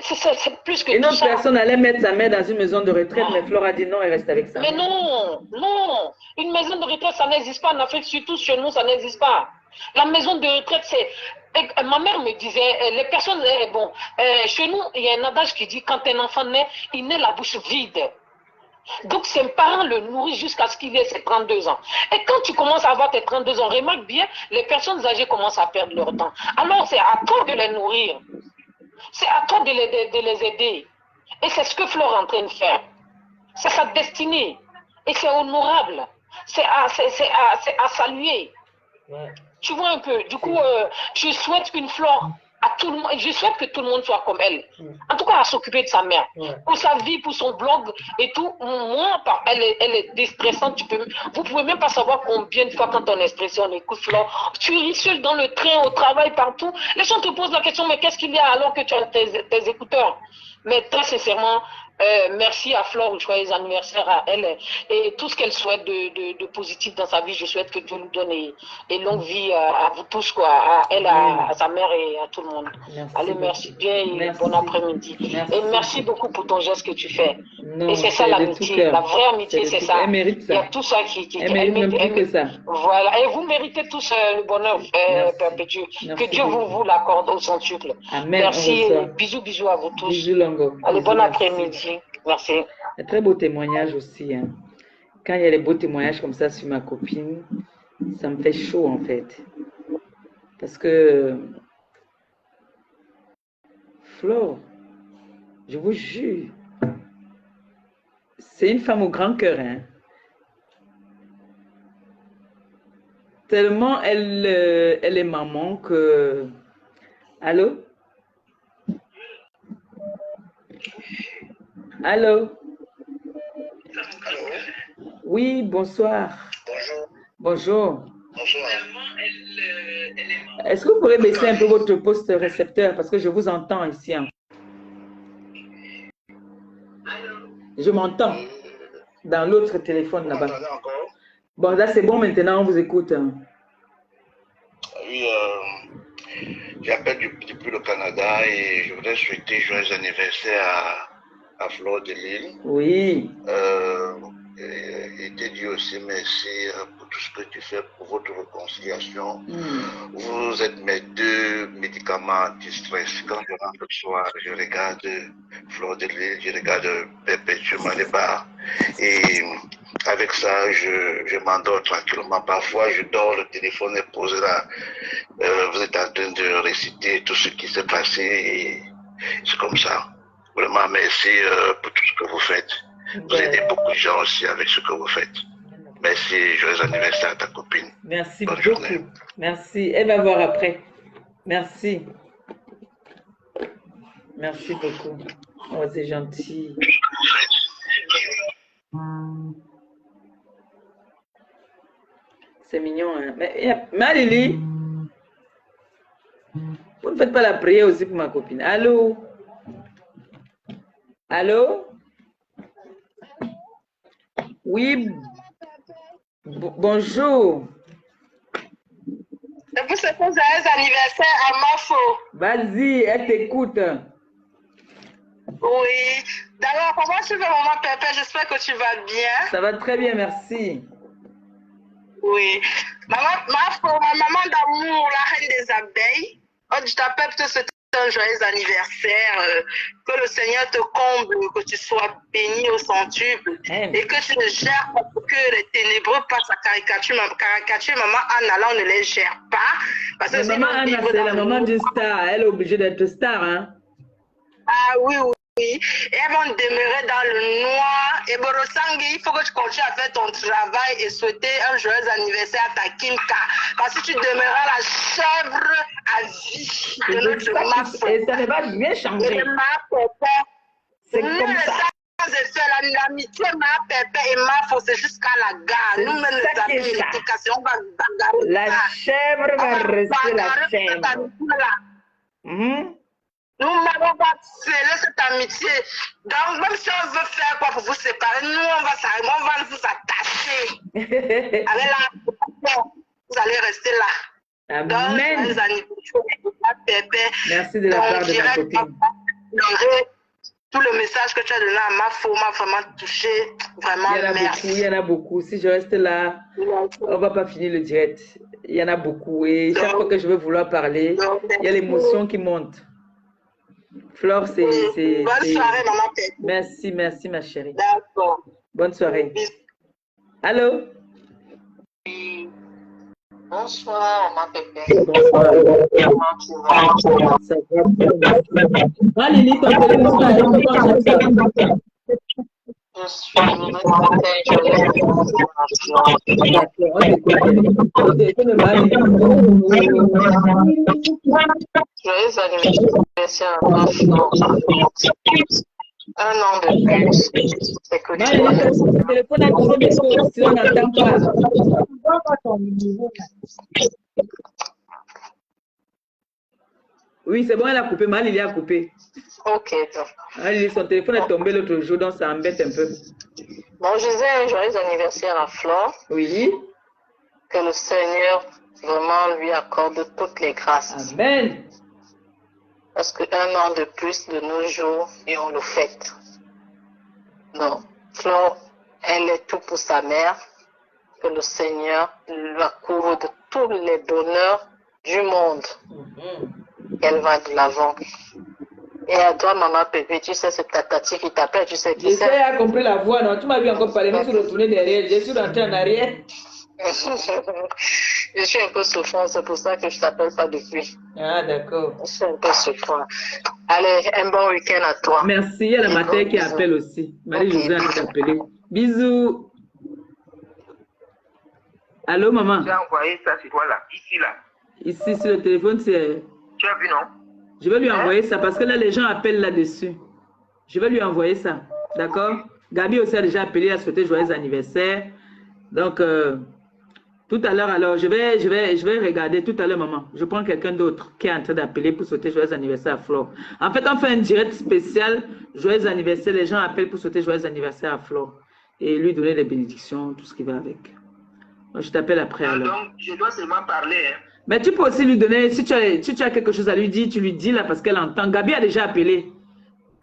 C'est plus que une autre personne allait mettre sa mère dans une maison de retraite, mais Fleur a dit non, elle reste avec ça. Mais non. Une maison de retraite, ça n'existe pas en Afrique, surtout chez nous, ça n'existe pas. La maison de retraite, c'est... Ma mère me disait, les personnes, chez nous, il y a un adage qui dit, quand un enfant naît, il naît la bouche vide. Donc, ses parents le nourrissent jusqu'à ce qu'il ait ses 32 ans. Et quand tu commences à avoir tes 32 ans, remarque bien, les personnes âgées commencent à perdre leur temps. Alors, c'est à toi de les nourrir. C'est à toi de les aider. Et c'est ce que Fleur est en train de faire. C'est sa destinée. Et c'est honorable. C'est à saluer. Ouais. Tu vois un peu. Du coup, je souhaite qu'une Fleur à tout le monde. Je souhaite que tout le monde soit comme elle. En tout cas, à s'occuper de sa mère. Pour sa vie, pour son blog et tout. Moi, elle est déstressante. Vous pouvez même pas savoir combien de fois quand on est stressé, on écoute Flore. Tu es seul dans le train, au travail, partout. Les gens te posent la question, mais qu'est-ce qu'il y a alors que tu as tes écouteurs? Mais très sincèrement, merci à Flore, joyeux anniversaire à elle et tout ce qu'elle souhaite de positif dans sa vie. Je souhaite que Dieu nous donne et longue vie à vous tous, quoi, à elle, à sa mère et à tout le monde. Merci. Allez, merci bien et bon après-midi. Et merci beaucoup pour ton geste que tu fais. Non, et c'est ça l'amitié, la vraie amitié, c'est ça. Elle mérite ça. Il y a tout ça qui elle mérite même plus que ça. Voilà, et vous méritez tous le bonheur perpétuel. Que Dieu vous l'accorde au centuple. Amen. Merci, bisous à vous tous. Bisous, Longo. Allez, bon après-midi. Merci. Un très beau témoignage aussi. Hein. Quand il y a des beaux témoignages comme ça sur ma copine, ça me fait chaud en fait. Parce que Flore, je vous jure, c'est une femme au grand cœur. Hein. Tellement elle est maman que... Allô? Allô? Oui, bonsoir. Bonjour. Bonjour. Est-ce que vous pourrez baisser un peu votre poste récepteur parce que je vous entends ici. Hein. Je m'entends dans l'autre téléphone là-bas. Bon, là c'est bon maintenant, on vous écoute. Oui, j'appelle depuis le Canada et je voudrais souhaiter joyeux anniversaire à Flore de Lille. Oui. Et te dire aussi merci pour tout ce que tu fais pour votre réconciliation. Vous êtes mes deux médicaments anti-stress. Quand je rentre le soir, je regarde Flore de Lille, je regarde perpétuellement les bars. Et avec ça, je m'endors tranquillement. Parfois, je dors, le téléphone est posé là. Vous êtes en train de réciter tout ce qui s'est passé. Et c'est comme ça. Vraiment, merci pour tout ce que vous faites. Vous aidez beaucoup de gens aussi avec ce que vous faites. Merci, joyeux anniversaire à ta copine. Merci beaucoup. Journée. Merci. Elle va voir après. Merci. Merci beaucoup. Oh, c'est gentil. C'est mignon, hein? Mais Lily, vous ne faites pas la prière aussi pour ma copine. Allô? Allô? Oui. Bonjour. C'est pour ce que joyeux anniversaire à Mafo. Vas-y, elle t'écoute. Oui. D'abord, comment tu vas, maman Pépé? J'espère que tu vas bien. Ça va très bien, merci. Oui. Maman Mafo, ma maman d'amour, la reine des abeilles. Je t'appelle pour te souhaiter un joyeux anniversaire, que le Seigneur te comble, que tu sois béni au centuple et que tu ne gères pas pour que les ténébreux passent à caricature maman Anna, là on ne les gère pas. Parce que maman Anna, c'est la maman du star, elle est obligée d'être star, hein? Ah oui, oui. Et elles vont demeurer dans le noir. Et Borosangi, il faut que tu continues à faire ton travail et souhaiter un joyeux anniversaire à ta Kimka. Parce que tu demeureras la chèvre à vie de notre Mafo. Et ça ne va bien changer. C'est comme ça. L'amitié Ma Pépé et Mafo, c'est jusqu'à la gare. Nous-mêmes, les amis, l'éducation, on va bagarrer. La chèvre va rester la chèvre. Nous n'avons pas scellé cette amitié. Donc, même si on veut faire quoi pour vous séparer, nous, on va vous attacher. Avec la vous allez rester là. Amen. Donc, les anniversaires, merci de la part de ma copine. Tout le message que tu as donné à Mafo m'a vraiment touché. Vraiment, merci. Il y en a beaucoup. Si je reste là, on ne va pas finir le direct. Il y en a beaucoup. Et chaque fois que je veux vouloir parler, il y a l'émotion qui monte. Flore, c'est... Bonne soirée, maman Pépé. Merci, merci, ma chérie. D'accord. Bonne soirée. Allô? Oui. Bonsoir, maman Pépé. Bonsoir. Ça va? Ah, Lily, ton téléphone, Je suis joyeuse anniversaire à ma Flore. Un an de plus. C'est que tu le téléphone a trop d'écho, si on n'entend pas. Oui, c'est bon, elle a coupé. Malie a coupé. Ok. Son téléphone est tombé l'autre jour, donc ça embête un peu. Bon, je disais un joyeux anniversaire à Flore. Oui. Que le Seigneur vraiment lui accorde toutes les grâces. Amen. Parce qu'un an de plus de nos jours, et on le fête. Non, Flore, elle est tout pour sa mère. Que le Seigneur la couvre de tous les bonheurs du monde. Elle va de l'avant. Et à toi, maman Pépé, tu sais, c'est ta tati qui t'appelle, tu sais qui c'est. J'essaie à comprendre la voix, non? Tu m'as vu encore parler, mais tu retourner derrière. Je suis rentré en arrière. Je suis un peu souffrant, c'est pour ça que je ne t'appelle pas depuis. Ah, d'accord. Je suis un peu souffrant. Allez, un bon week-end à toi. Merci, il y a la matin qui appelle aussi. Marie-Josée a appelé. Bisous. Allô, maman? Tu as envoyé ça sur toi là, ici là. Ici, sur le téléphone, c'est... Tu as vu, non? Je vais lui envoyer ça parce que là, les gens appellent là-dessus. Je vais lui envoyer ça. D'accord? Gabi aussi a déjà appelé à souhaiter joyeux anniversaire. Donc, tout à l'heure, alors, je vais regarder tout à l'heure, maman. Je prends quelqu'un d'autre qui est en train d'appeler pour souhaiter joyeux anniversaire à Flore. En fait, on fait un direct spécial, joyeux anniversaire. Les gens appellent pour souhaiter joyeux anniversaire à Flore et lui donner des bénédictions, tout ce qui va avec. Moi, je t'appelle après alors. Donc, je dois seulement parler. Hein. Mais tu peux aussi lui donner, si tu as quelque chose à lui dire, tu lui dis là parce qu'elle entend. Gabi a déjà appelé.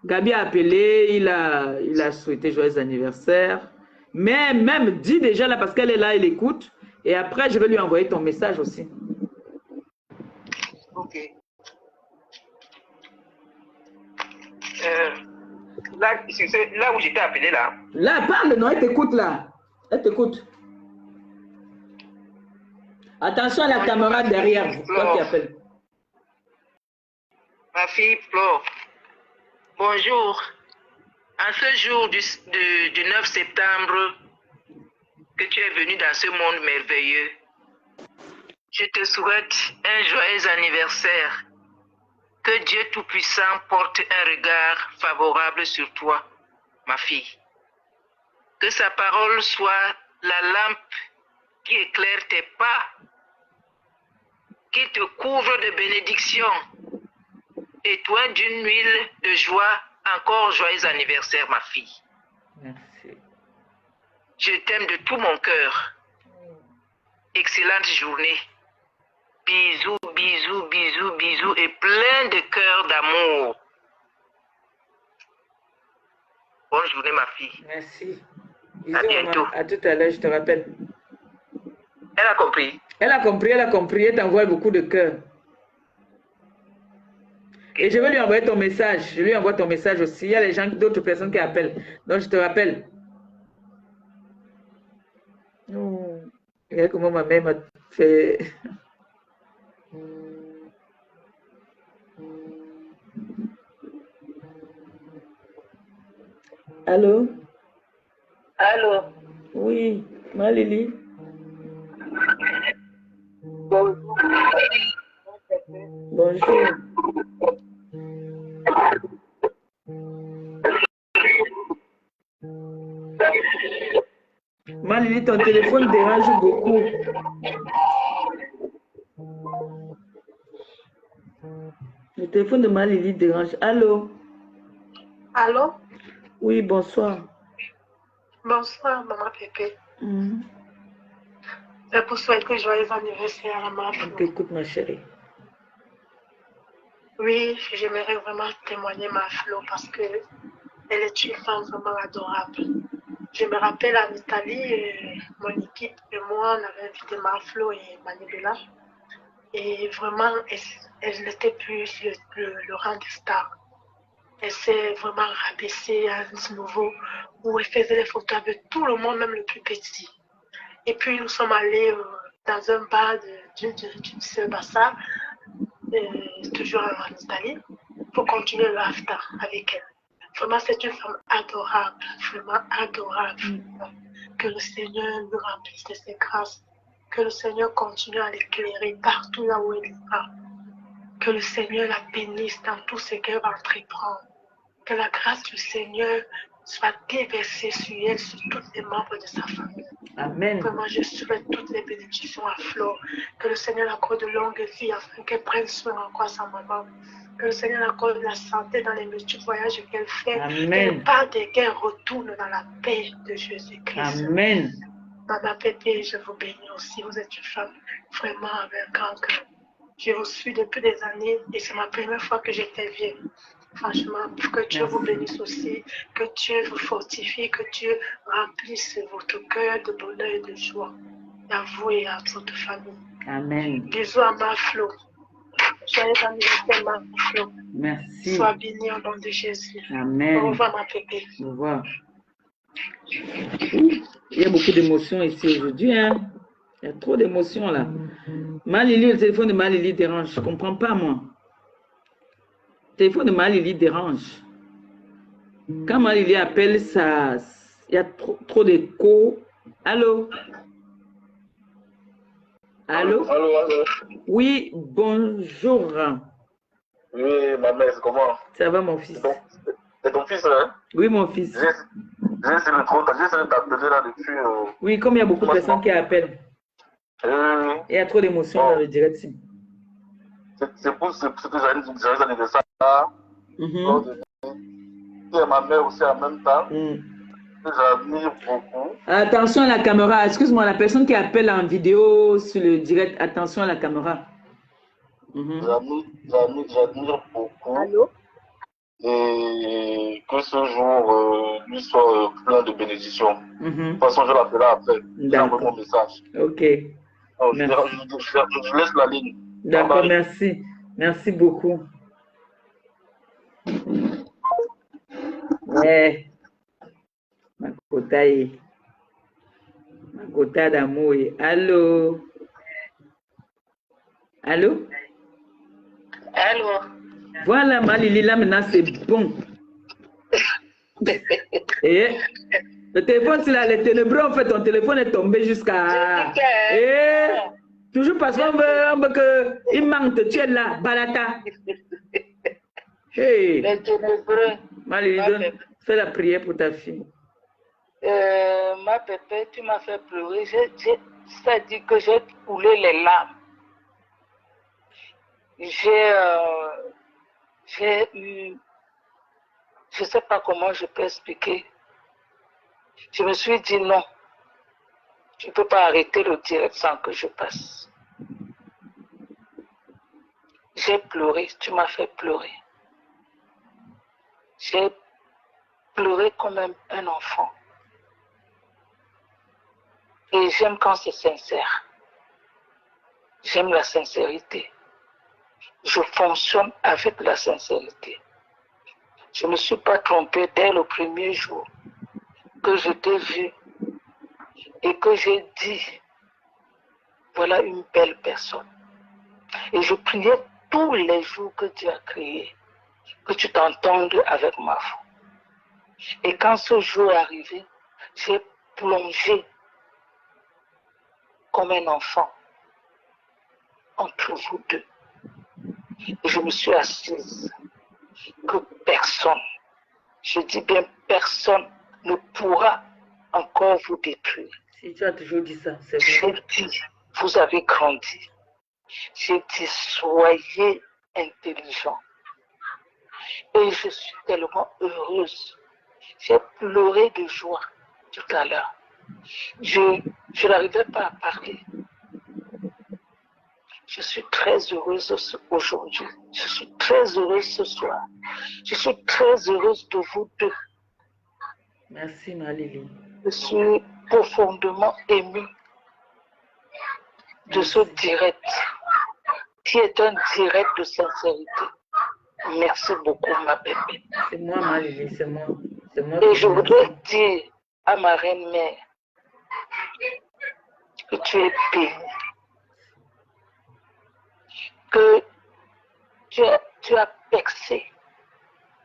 Gabi a appelé, il a souhaité joyeux anniversaire. Mais même, dis déjà là parce qu'elle est là, elle écoute. Et après, je vais lui envoyer ton message aussi. Ok. Là où j'étais appelé là. Là, parle, non, elle t'écoute là. Elle t'écoute. Attention à la caméra derrière vous, toi qui appelle. Ma fille Flore, bonjour. En ce jour du 9 septembre, que tu es venue dans ce monde merveilleux, je te souhaite un joyeux anniversaire. Que Dieu Tout-Puissant porte un regard favorable sur toi, ma fille. Que sa parole soit la lampe qui éclaire tes pas, qui te couvre de bénédictions et toi d'une huile de joie. Encore joyeux anniversaire, ma fille. Merci. Je t'aime de tout mon cœur. Excellente journée. Bisous, bisous, bisous, bisous et plein de cœur d'amour. Bonne journée, ma fille. Merci. À bientôt. À tout à l'heure, je te rappelle. Elle a compris. Elle a compris. Elle t'envoie beaucoup de cœur. Et je vais lui envoyer ton message. Je lui envoie ton message aussi. Il y a les gens, d'autres personnes qui appellent. Donc, je te rappelle. Regarde comment ma mère m'a fait. Allô? Allô? Oui, ma Lily. Bonjour. Bonjour. Malili, ton téléphone dérange beaucoup. Le téléphone de Malili dérange. Allô? Allô? Oui, bonsoir. Bonsoir, maman Pépé. C'est pour souhaiter joyeux anniversaire à ma fille. Écoute, ma chérie. Oui, j'aimerais vraiment témoigner ma Flo parce que elle est une femme vraiment adorable. Je me rappelle en Italie, mon équipe et moi, on avait invité ma Flo et Manibela. Et vraiment, elle n'était plus le rang de star. Elle s'est vraiment rabaissée à un niveau où elle faisait des photos avec tout le monde, même le plus petit. Et puis, nous sommes allés dans un bar d'une sœur Bassa, toujours en Italie, pour continuer le after avec elle. Vraiment, c'est une femme adorable, vraiment adorable. Que le Seigneur lui remplisse de ses grâces. Que le Seigneur continue à l'éclairer partout là où elle va. Que le Seigneur la bénisse dans tout ce qu'elle va entreprendre. Que la grâce du Seigneur soit déversée sur elle, sur tous les membres de sa famille. Amen. Vraiment, je souhaite toutes les bénédictions à Flore. Que le Seigneur accorde de longue vie afin qu'elle prenne soin encore à sa maman. Que le Seigneur accorde la santé dans les multiples voyages qu'elle fait. Qu'elle parte et qu'elle retourne dans la paix de Jésus-Christ. Amen. Maman Pépé, je vous bénis aussi. Vous êtes une femme vraiment avec un grand cœur. Je vous suis depuis des années et c'est ma première fois que j'étais vieille. Franchement, que Dieu vous bénisse aussi, que Dieu vous fortifie, que Dieu remplisse votre cœur de bonheur et de joie. À vous et à votre famille. Amen. Bisous à ma Flo. Joyeux anniversaire, ma Flo. Merci. Sois béni au nom de Jésus. Amen. Au revoir, ma Pépé. Au revoir. Il y a beaucoup d'émotions ici aujourd'hui. Hein? Il y a trop d'émotions là. Malili, le téléphone de Malili dérange. Je ne comprends pas, moi. Le téléphone de Malili dérange. Quand Malili appelle, ça, il y a trop d'écho. Allô? Allô? Allô, allô? Oui, bonjour. Oui, ma mère, comment? Ça va, mon fils? C'est ton fils, hein? Oui, mon fils. J'ai essayé de t'appeler là depuis... Oui, comme il y a beaucoup de personnes qui appellent. Il y a trop d'émotions dans le direct. C'est pour ce que j'avais anniversaire là. Et ma mère aussi en même temps. J'admire beaucoup. Attention à la caméra. Excuse-moi, la personne qui appelle en vidéo sur le direct, attention à la caméra. J'admire beaucoup. Allô? Et que ce jour lui soit plein de bénédictions. De toute façon, je l'appellerai après. J'envoie mon message. Ok. Alors, je laisse la ligne. D'accord, merci. Merci beaucoup. Ouais. Ma quota d'amour. Allô? Allô? Allô? Voilà, Malili, là maintenant c'est bon. Et le téléphone, c'est là, les ténébreux, en fait, ton téléphone est tombé jusqu'à. Et toujours parce qu'on veut qu'il manque, tu es là, Balata. Hey. Les ténébreux. Malili, fais la prière pour ta fille. Ma pépé, tu m'as fait pleurer. C'est-à-dire que j'ai coulé les larmes. J'ai eu, je ne sais pas comment je peux expliquer. Je me suis dit non, tu ne peux pas arrêter le direct sans que je passe. J'ai pleuré, tu m'as fait pleurer. J'ai pleuré comme un enfant. Et j'aime quand c'est sincère. J'aime la sincérité. Je fonctionne avec la sincérité. Je ne me suis pas trompée dès le premier jour que je t'ai vu et que j'ai dit, voilà une belle personne. Et je priais tous les jours que Dieu a créé, que tu t'entendes avec ma foi. Et quand ce jour est arrivé, j'ai plongé comme un enfant entre vous deux. Et je me suis assise que personne, je dis bien personne, ne pourra encore vous détruire. Si tu as toujours dit ça, c'est vrai. J'ai dit, vous avez grandi. J'ai dit, soyez intelligents. Et je suis tellement heureuse. J'ai pleuré de joie tout à l'heure. Je n'arrivais pas à parler. Je suis très heureuse aujourd'hui. Je suis très heureuse ce soir. Je suis très heureuse de vous deux. Merci, Malili. Je suis profondément émue de ce direct, qui est un direct de sincérité. Merci beaucoup, ma bébé. C'est moi, Malili, c'est moi. Et je voudrais dire à ma reine-mère que tu es bénie. Que tu as percé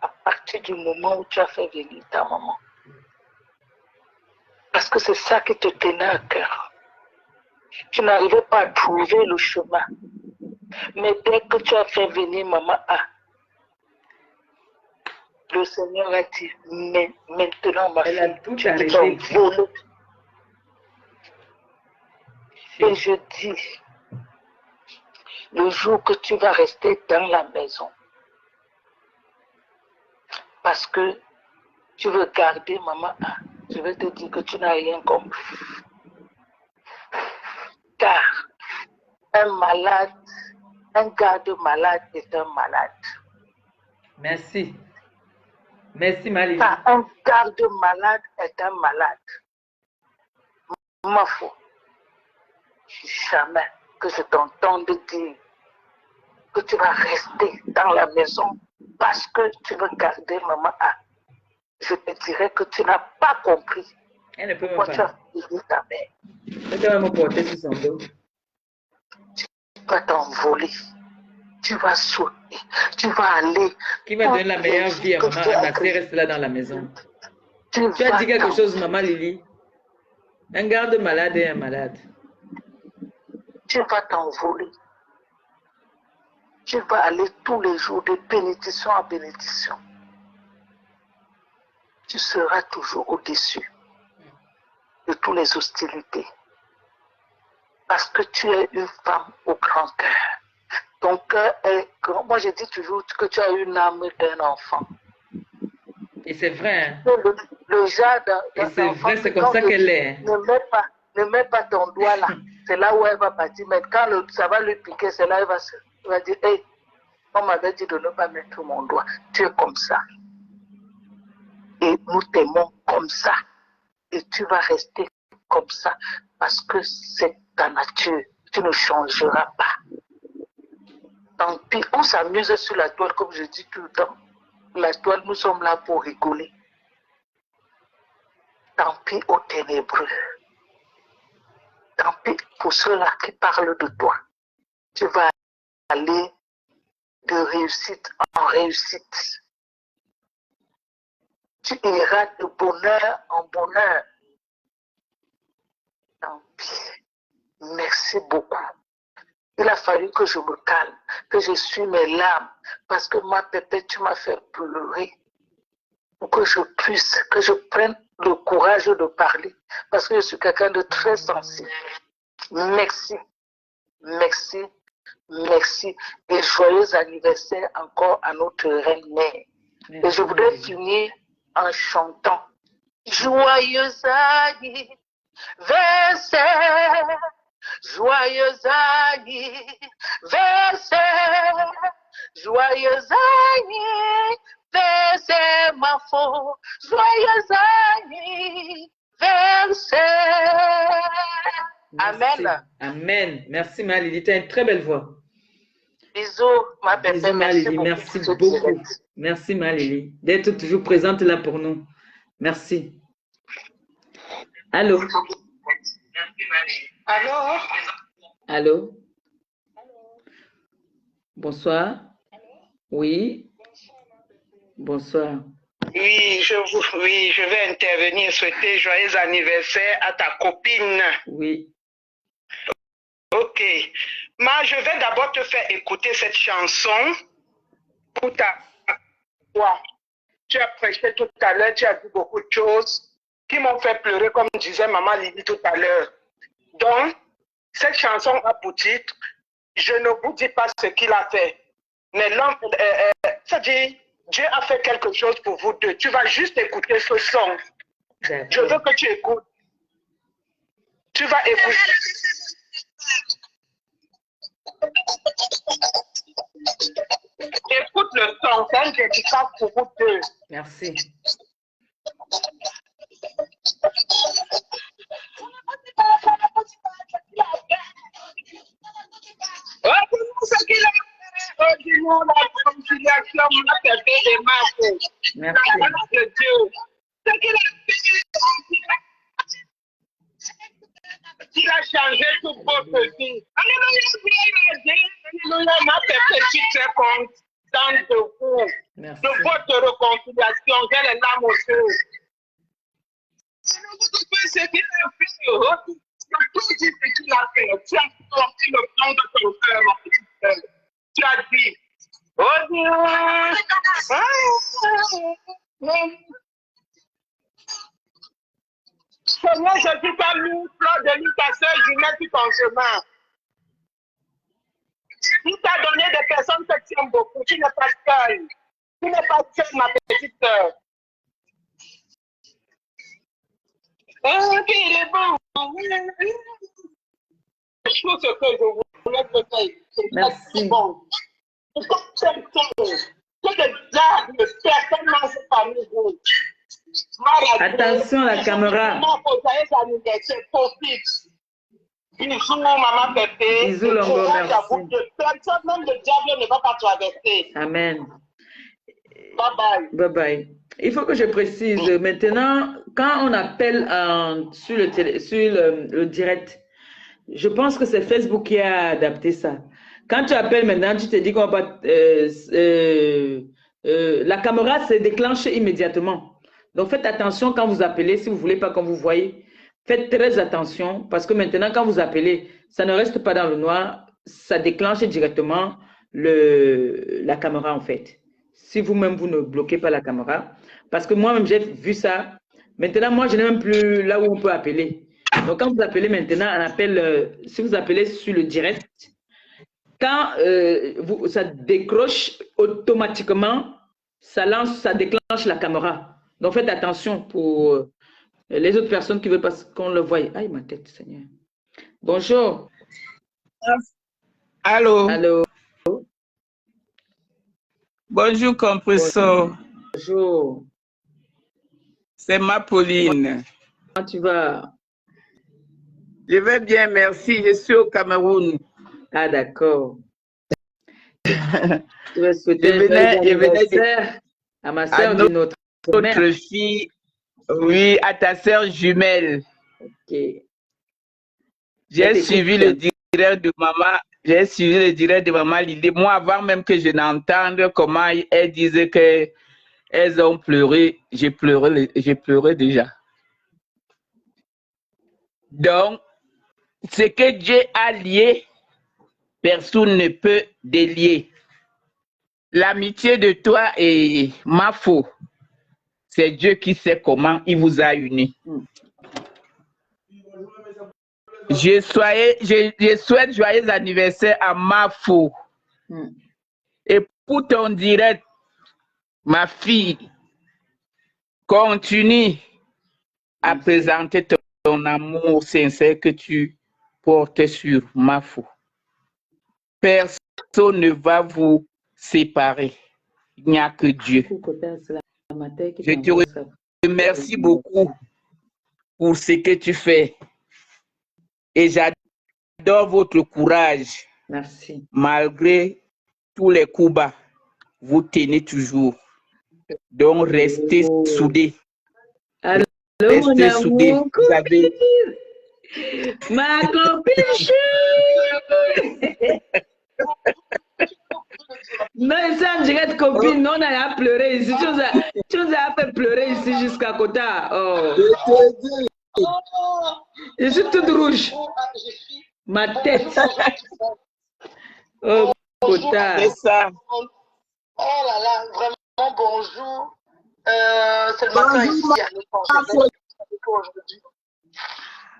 à partir du moment où tu as fait venir ta maman. Parce que c'est ça qui te tenait à cœur. Tu n'arrivais pas à trouver le chemin. Mais dès que tu as fait venir maman A, le Seigneur a dit, mais maintenant ma fille, tu es volée. Et je dis, le jour que tu vas rester dans la maison, parce que tu veux garder maman A, je vais te dire que tu n'as rien compris. Car un garde malade est un malade. Merci. Merci, Marie. Car un garde malade est un malade. Ma foi, jamais que je t'entende dire que tu vas rester dans la maison parce que tu veux garder maman A. Je te dirais que tu n'as pas compris. Elle ne peut même pourquoi pas. tu as fini ta mère. Elle peut même porter sur son dos. Tu vas t'envoler. Tu vas sauter. Tu vas aller. Qui va donner la meilleure vie à maman Anna si elle reste là dans la maison? Tu as dit quelque chose, maman Lily? Un garde malade et un malade. Tu vas t'envoler. Tu vas aller tous les jours de bénédiction en bénédiction. Tu seras toujours au-dessus de toutes les hostilités. Parce que tu es une femme au grand cœur. Ton cœur est grand. Moi, je dis toujours que tu as une âme d'un enfant. Et c'est vrai. Hein? Le genre et c'est vrai, c'est comme ça qu'elle est. Ne mets pas ton doigt là. C'est là où elle va partir. Mais quand ça va lui piquer, c'est là où elle va dire, hey, on m'avait dit de ne pas mettre mon doigt. Tu es comme ça. Et nous t'aimons comme ça. Et tu vas rester comme ça. Parce que c'est ta nature. Tu ne changeras pas. Tant pis, on s'amuse sur la toile, comme je dis tout le temps. La toile, nous sommes là pour rigoler. Tant pis aux ténébreux. Tant pis pour ceux-là qui parlent de toi. Tu vas aller de réussite en réussite. Tu iras de bonheur en bonheur. Tant pis. Merci beaucoup. Il a fallu que je me calme, que je suis mes larmes, parce que ma pépé, tu m'as fait pleurer. Pour que je puisse, que je prenne le courage de parler, parce que je suis quelqu'un de très sensible. Merci, merci, merci. Et joyeux anniversaire encore à notre reine mère. Et je voudrais finir en chantant. Joyeux anniversaire. Joyeux anniversaire, joyeux anniversaire, ma faux, joyeux anniversaire. Amen. Amen. Merci, Malili. Tu as une très belle voix. Bisous, ma belle. Bisous, Malili. Merci beaucoup. Merci, Malili, d'être toujours présente là pour nous. Merci. Allô? Allô? Allô? Bonsoir. Oui. Bonsoir. Oui, je vais intervenir, souhaiter joyeux anniversaire à ta copine. Oui. Ok. Je vais d'abord te faire écouter cette chanson pour toi. Tu as prêché tout à l'heure, tu as dit beaucoup de choses qui m'ont fait pleurer, comme disait maman Lily tout à l'heure. Donc, cette chanson a pour titre « Je ne vous dis pas ce qu'il a fait ». Mais l'homme, ça dit, Dieu a fait quelque chose pour vous deux. Tu vas juste écouter ce son. Je veux que tu écoutes. Tu vas écouter. Écoute le son, c'est un dédicace pour vous deux. Merci. Ce qu'il a fait, dis-nous la conciliation, la paix des masses. La grâce de Dieu. Ce qu'il a fait, il a changé toute votre vie. Alléluia, alléluia, ma paix, tu te compte. contente de vous, de votre réconciliation. J'ai les larmes aux yeux. Ce qu'il a fait, tout dit ce qu'il a fait. Tu as sorti le plan de ton cœur, ma petite sœur. Tu as dit, oh Dieu, Seigneur, je dis pas mis fleur de lys, ta sœur jumelle sur ton chemin. Il t'a donné des personnes que tu aimes beaucoup. Tu n'es pas seule. Tu n'es pas seule, ma petite sœur. Oh, qu'il est bon. Tout ce que je voulais te dire, c'est bon. Que les diables, les personnes mangent parmi vous. Attention à la caméra. Bisous, maman Pépé. Bisous, Longo, merci. Personne, même le diable ne va pas traverser. Amen. Bye bye. Bye bye. Il faut que je précise, maintenant, quand on appelle sur le direct, je pense que c'est Facebook qui a adapté ça. Quand tu appelles maintenant, tu te dis qu'on va pas... la caméra se déclenche immédiatement. Donc, faites attention quand vous appelez, si vous ne voulez pas qu'on vous voie. Faites très attention parce que maintenant, quand vous appelez, ça ne reste pas dans le noir, ça déclenche directement la caméra en fait. Si vous-même, vous ne bloquez pas la caméra. Parce que moi-même, j'ai vu ça. Maintenant, moi, je n'ai même plus là où on peut appeler. Donc, quand vous appelez maintenant, on appelle, si vous appelez sur le direct, quand ça décroche automatiquement, ça déclenche la caméra. Donc, faites attention pour les autres personnes qui veulent pas qu'on le voie. Aïe, ma tête, Seigneur. Bonjour. Allô. Allô. Bonjour, Compresso. Bonjour. C'est ma Pauline. Comment tu vas? Je vais bien, merci. Je suis au Cameroun. Ah, d'accord. Je vais souhaiter je venais à ma soeur de notre fille. Oui, à ta soeur jumelle. Ok. J'ai suivi le direct de maman. J'ai suivi le direct de maman Lydie. Moi, avant même que je n'entende comment elle disait qu'elles ont pleuré, j'ai pleuré déjà. Donc, ce que Dieu a lié, personne ne peut délier. L'amitié de toi et Mafo, c'est Dieu qui sait comment il vous a unis. Je souhaite joyeux anniversaire à Mafo. Et pour ton direct, ma fille, continue à présenter ton amour sincère que tu portes sur Mafo. Personne ne va vous séparer. Il n'y a que Dieu. Je te remercie beaucoup pour ce que tu fais. Et j'adore votre courage. Merci. Malgré tous les coups bas, vous tenez toujours. Donc, restez soudés. Allô, restez soudés. Vous avez... Ma copine. Non, c'est en direct, copine. Non, on a pleuré ici. Tu nous as fait pleurer ici jusqu'à Kota. Oh. Je suis toute rouge. Ma tête. Oh, Kota. C'est ça. Oh là là, vraiment bonjour. C'est le matin ici à aujourd'hui.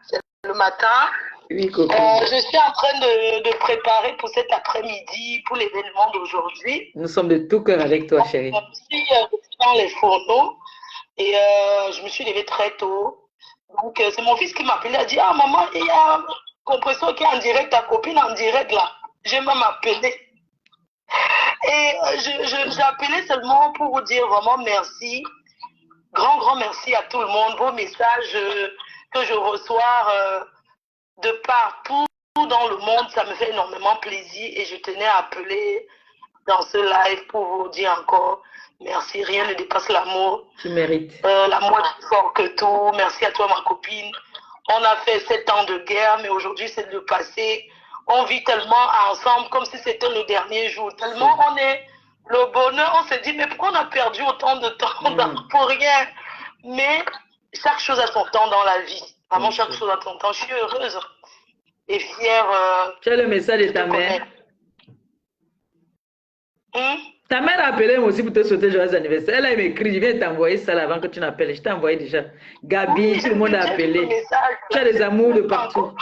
C'est le matin. Oui, Coco. Je suis en train de préparer pour cet après-midi, pour l'événement d'aujourd'hui. Nous sommes de tout cœur avec toi, chérie. Je suis dans les fourneaux et je me suis levée très tôt. Donc, c'est mon fils qui m'a appelé, il a dit, ah maman, il y a un compresseur qui est en direct, ta copine en direct là. J'ai même appelé. Et j'ai appelé seulement pour vous dire vraiment merci. Grand merci à tout le monde. Vos messages que je reçois de partout dans le monde, ça me fait énormément plaisir. Et je tenais à appeler dans ce live pour vous dire encore merci. Rien ne dépasse l'amour. Tu mérites. L'amour est plus fort que tout. Merci à toi, ma copine. On a fait 7 ans de guerre, mais aujourd'hui, c'est le passé. On vit tellement ensemble comme si c'était le dernier jour. Tellement on est le bonheur, on se dit, mais pourquoi on a perdu autant de temps pour rien? Mais chaque chose a son temps dans la vie. Vraiment, chaque chose a son temps. Je suis heureuse et fière. Tu as le message de ta mère? Ta mère a appelé moi aussi pour te souhaiter joyeux anniversaire. Elle a écrit, je viens t'envoyer ça avant que tu n'appelles. Je t'ai envoyé déjà. Gabi, tout le monde a appelé. Tu as des amours de partout.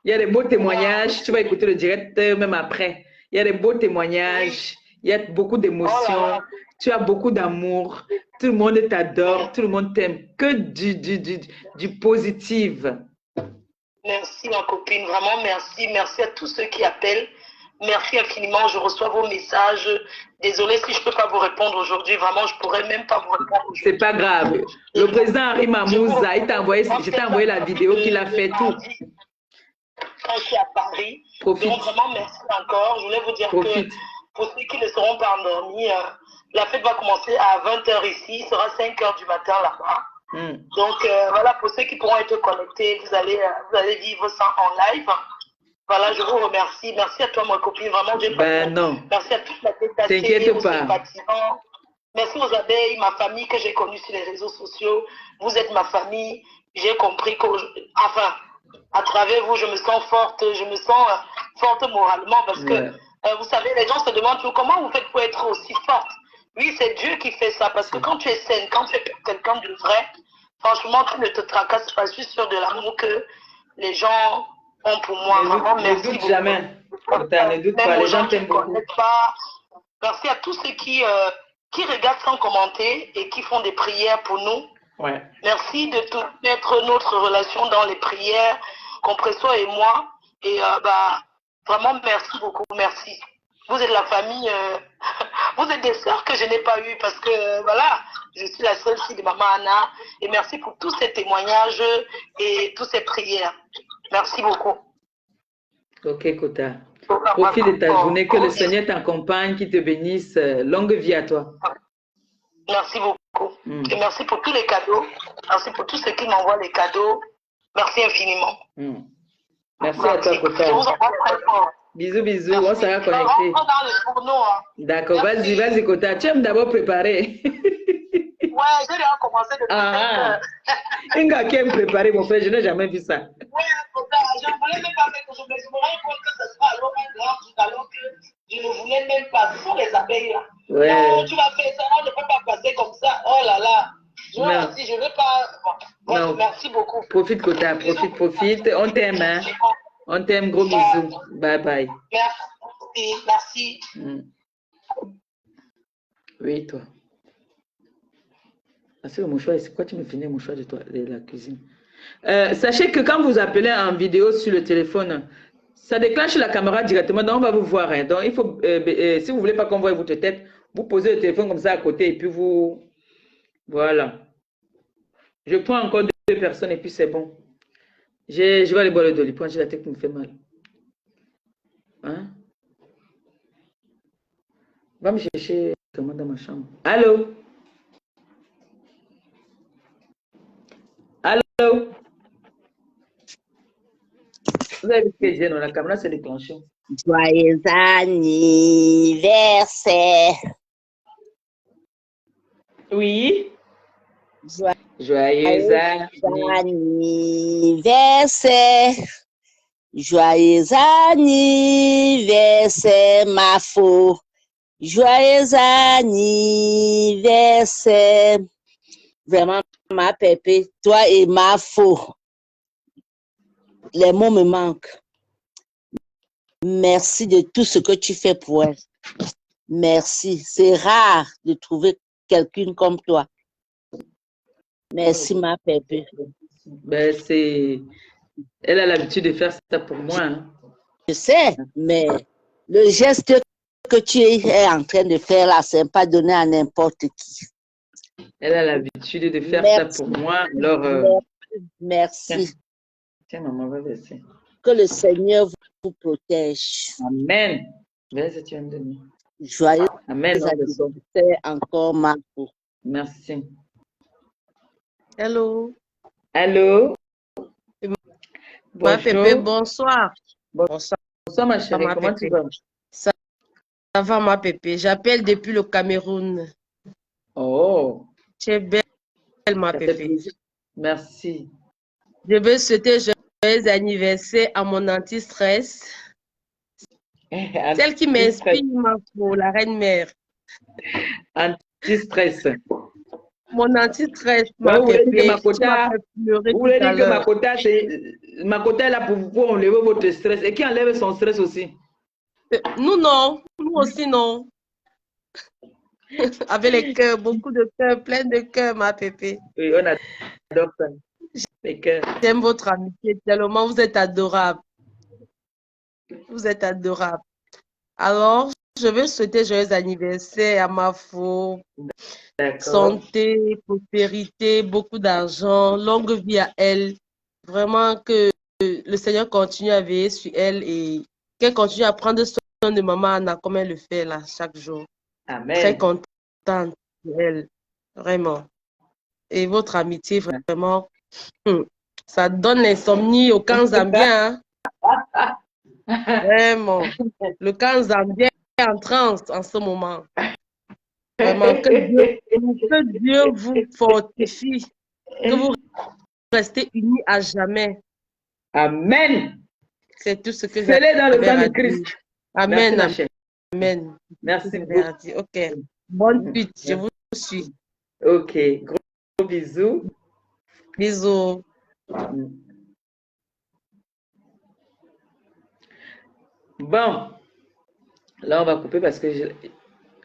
Il y a des beaux témoignages. Tu vas écouter le direct même après. Il y a des beaux témoignages. Il y a beaucoup d'émotions. Tu as beaucoup d'amour. Tout le monde t'adore. Tout le monde t'aime. Que du positif. Merci, ma copine. Vraiment, merci. Merci à tous ceux qui appellent. Merci infiniment. Je reçois vos messages. Désolée si je ne peux pas vous répondre aujourd'hui. Vraiment, je ne pourrais même pas vous répondre aujourd'hui. C'est pas grave. Le président Henri Mamouza, je t'ai envoyé la vidéo qu'il a fait tout. Quand je suis à Paris. Profite. Donc, vraiment, merci encore. Je voulais vous dire que pour ceux qui ne seront pas endormis, la fête va commencer à 20h ici. Il sera 5h du matin là-bas. Donc, voilà, pour ceux qui pourront être connectés, vous allez vivre ça en live. Voilà, je vous remercie. Merci à toi, ma copine. Vraiment, Dieu non. Merci à toute la tête d'acier. T'inquiète pas. Merci aux abeilles, ma famille que j'ai connue sur les réseaux sociaux. Vous êtes ma famille. J'ai compris que, enfin, à travers vous, je me sens forte. Je me sens forte moralement parce que, vous savez, les gens se demandent toujours comment vous faites pour être aussi forte. Oui, c'est Dieu qui fait ça parce que quand tu es saine, quand tu es quelqu'un de vrai, franchement, tu ne te tracasses pas. Je suis sûre de l'amour que les gens pour moi. Vraiment, merci beaucoup. Jamais. Ne doute pas, les gens t'aiment beaucoup. Merci à tous ceux qui regardent sans commenter et qui font des prières pour nous. Merci de tout mettre notre relation dans les prières, Compresso et moi. Et vraiment, merci beaucoup. Merci. Vous êtes la famille, vous êtes des sœurs que je n'ai pas eues parce que, voilà, je suis la seule fille de Maman Anna. Et merci pour tous ces témoignages et toutes ces prières. Merci beaucoup. Ok, Kota. Profite de ta journée, que le Seigneur t'accompagne, qu'il te bénisse. Longue vie à toi. Merci beaucoup. Et merci pour tous les cadeaux. Merci pour tous ceux qui m'envoient les cadeaux. Merci infiniment. Merci à toi, Kota. Je vous envoie très fort. Bisous, bisous. On sera connectés. D'accord, vas-y, Kota. Tu aimes d'abord préparer. Ouais, j'ai déjà commencé depuis 5 heures. Inga qui aime préparer, mon frère, je n'ai jamais vu ça. Ouais, je ne voulais même pas faire que je me rends compte que ce sera alors un grand truc alors que je ne voulais même pas. Ce sont les abeilles là. Ouais. Non, tu vas faire ça, on ne peut pas passer comme ça. Oh là là. Je ne veux pas. Bon, merci beaucoup. Profite, Kota, profite. On t'aime, hein. On t'aime, gros bisous. Bye bye. Merci. Oui, toi. C'est le mouchoir, c'est quoi tu me finis le mouchoir de la cuisine? Sachez que quand vous appelez en vidéo sur le téléphone, ça déclenche la caméra directement, donc on va vous voir. Hein. Donc il faut, si vous ne voulez pas qu'on voie votre tête, vous posez le téléphone comme ça à côté et puis vous... Voilà. Je prends encore 2 personnes et puis c'est bon. Je vais aller boire le doliprane, j'ai la tête qui me fait mal. Hein? Va me chercher comment dans ma chambre. Allô? Allô? Vous avez vu ce que j'ai dans la caméra, c'est déclenché. Joyeux anniversaire. Oui. Joyeux anniversaire. Joyeux anniversaire, ma faux. Joyeux anniversaire. Vraiment, ma pépé, toi et ma faux. Les mots me manquent. Merci de tout ce que tu fais pour elle. Merci. C'est rare de trouver quelqu'un comme toi. Merci, ma pépé. Ben, elle a l'habitude de faire ça pour moi. Hein. Je sais, mais le geste que tu es en train de faire là, c'est pas donné à n'importe qui. Elle a l'habitude de faire ça pour moi. Alors, merci. Tiens, maman, va verser. Que le Seigneur vous protège. Amen. Vas-y, tu viens de donner. Joyeux anniversaire encore, Marco. Merci. Hello. Allô? Bonjour. Pépé, bonsoir. Bonsoir, ma chérie. Comment tu vas? Ça va, ma pépé. J'appelle depuis le Cameroun. Oh. Tu es belle, ma pépé. Merci. Je veux souhaiter joyeux anniversaire à mon anti-stress. Celle qui m'inspire, la reine-mère. Anti-stress. Mon anti-stress, ma pépé. Vous voulez dire que Makota est là pour enlever votre stress et qui enlève son stress aussi? Nous, non. Nous aussi, non. Avec les cœurs, beaucoup de cœurs, plein de cœurs, ma pépé. Oui, on adore ça. J'aime votre amitié tellement, vous êtes adorable. Vous êtes adorable. Alors, je veux souhaiter joyeux anniversaire à Mafo. Santé, prospérité, beaucoup d'argent, longue vie à elle. Vraiment que le Seigneur continue à veiller sur elle et qu'elle continue à prendre soin de maman Anna comme elle le fait là chaque jour. Amen. Très contente d'elle, vraiment. Et votre amitié, vraiment, ça donne l'insomnie au camp zambien. Hein? Vraiment. Le camp zambien est en transe en ce moment. Vraiment, que Dieu vous fortifie, que vous restez unis à jamais. Amen. C'est tout ce que j'ai dans le sang de Christ. Amen. Merci, amen. Merci beaucoup. Ok. Bonne suite, je vous suis. Ok. Gros bisous. Bisous. Bon. Là, on va couper parce que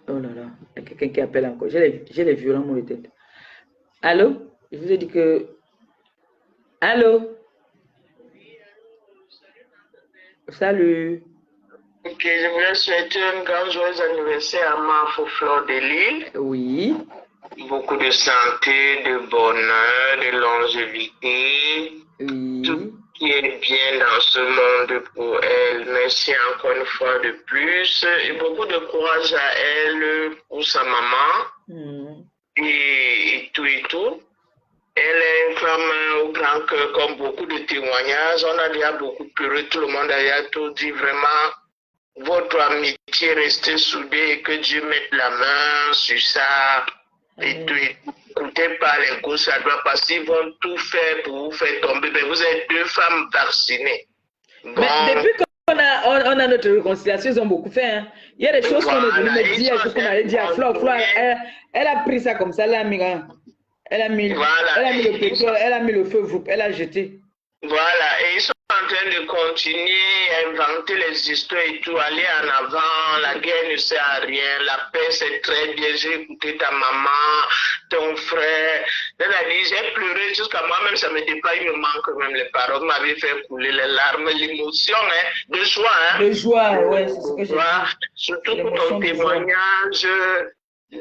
oh là là, il y a quelqu'un qui appelle encore. J'ai les violents mots de tête. Allô? Je vous ai dit que... Allô? Salut. Ok, je voulais souhaiter un grand joyeux anniversaire à Mafo Fleur de Lille. Oui. Beaucoup de santé, de bonheur, de longévité. Oui. Tout qui est bien dans ce monde pour elle. Merci encore une fois de plus. Et beaucoup de courage à elle pour sa maman. Et tout et tout. Elle est une femme au grand cœur, comme beaucoup de témoignages. On a déjà beaucoup pleuré, tout le monde a déjà tout dit. Vraiment, votre amitié restez soudée et que Dieu mette la main sur ça. Et tout et tout. Écoutez pas les gosses, ça doit passer. Ils vont tout faire pour vous faire tomber. Mais vous êtes deux femmes vaccinées. Bon. Mais depuis qu'on a notre réconciliation, ils ont beaucoup fait. Hein. Il y a des choses qu'on est venu me dire, qu'on allait dire à Flore. Elle a pris ça comme ça, elle a mis le pétrole, elle a mis le feu, elle a jeté. Voilà, et ils sont en train de continuer à inventer les histoires et tout, aller en avant, la guerre ne sert à rien, la paix c'est très bien, j'ai écouté ta maman, ton frère, j'ai pleuré jusqu'à moi-même, ça me dépasse, il me manque même les paroles, m'avaient fait couler les larmes, l'émotion, hein, de joie. Hein. De joie, ouais, c'est ce que j'ai dit. Surtout pour ton témoignage,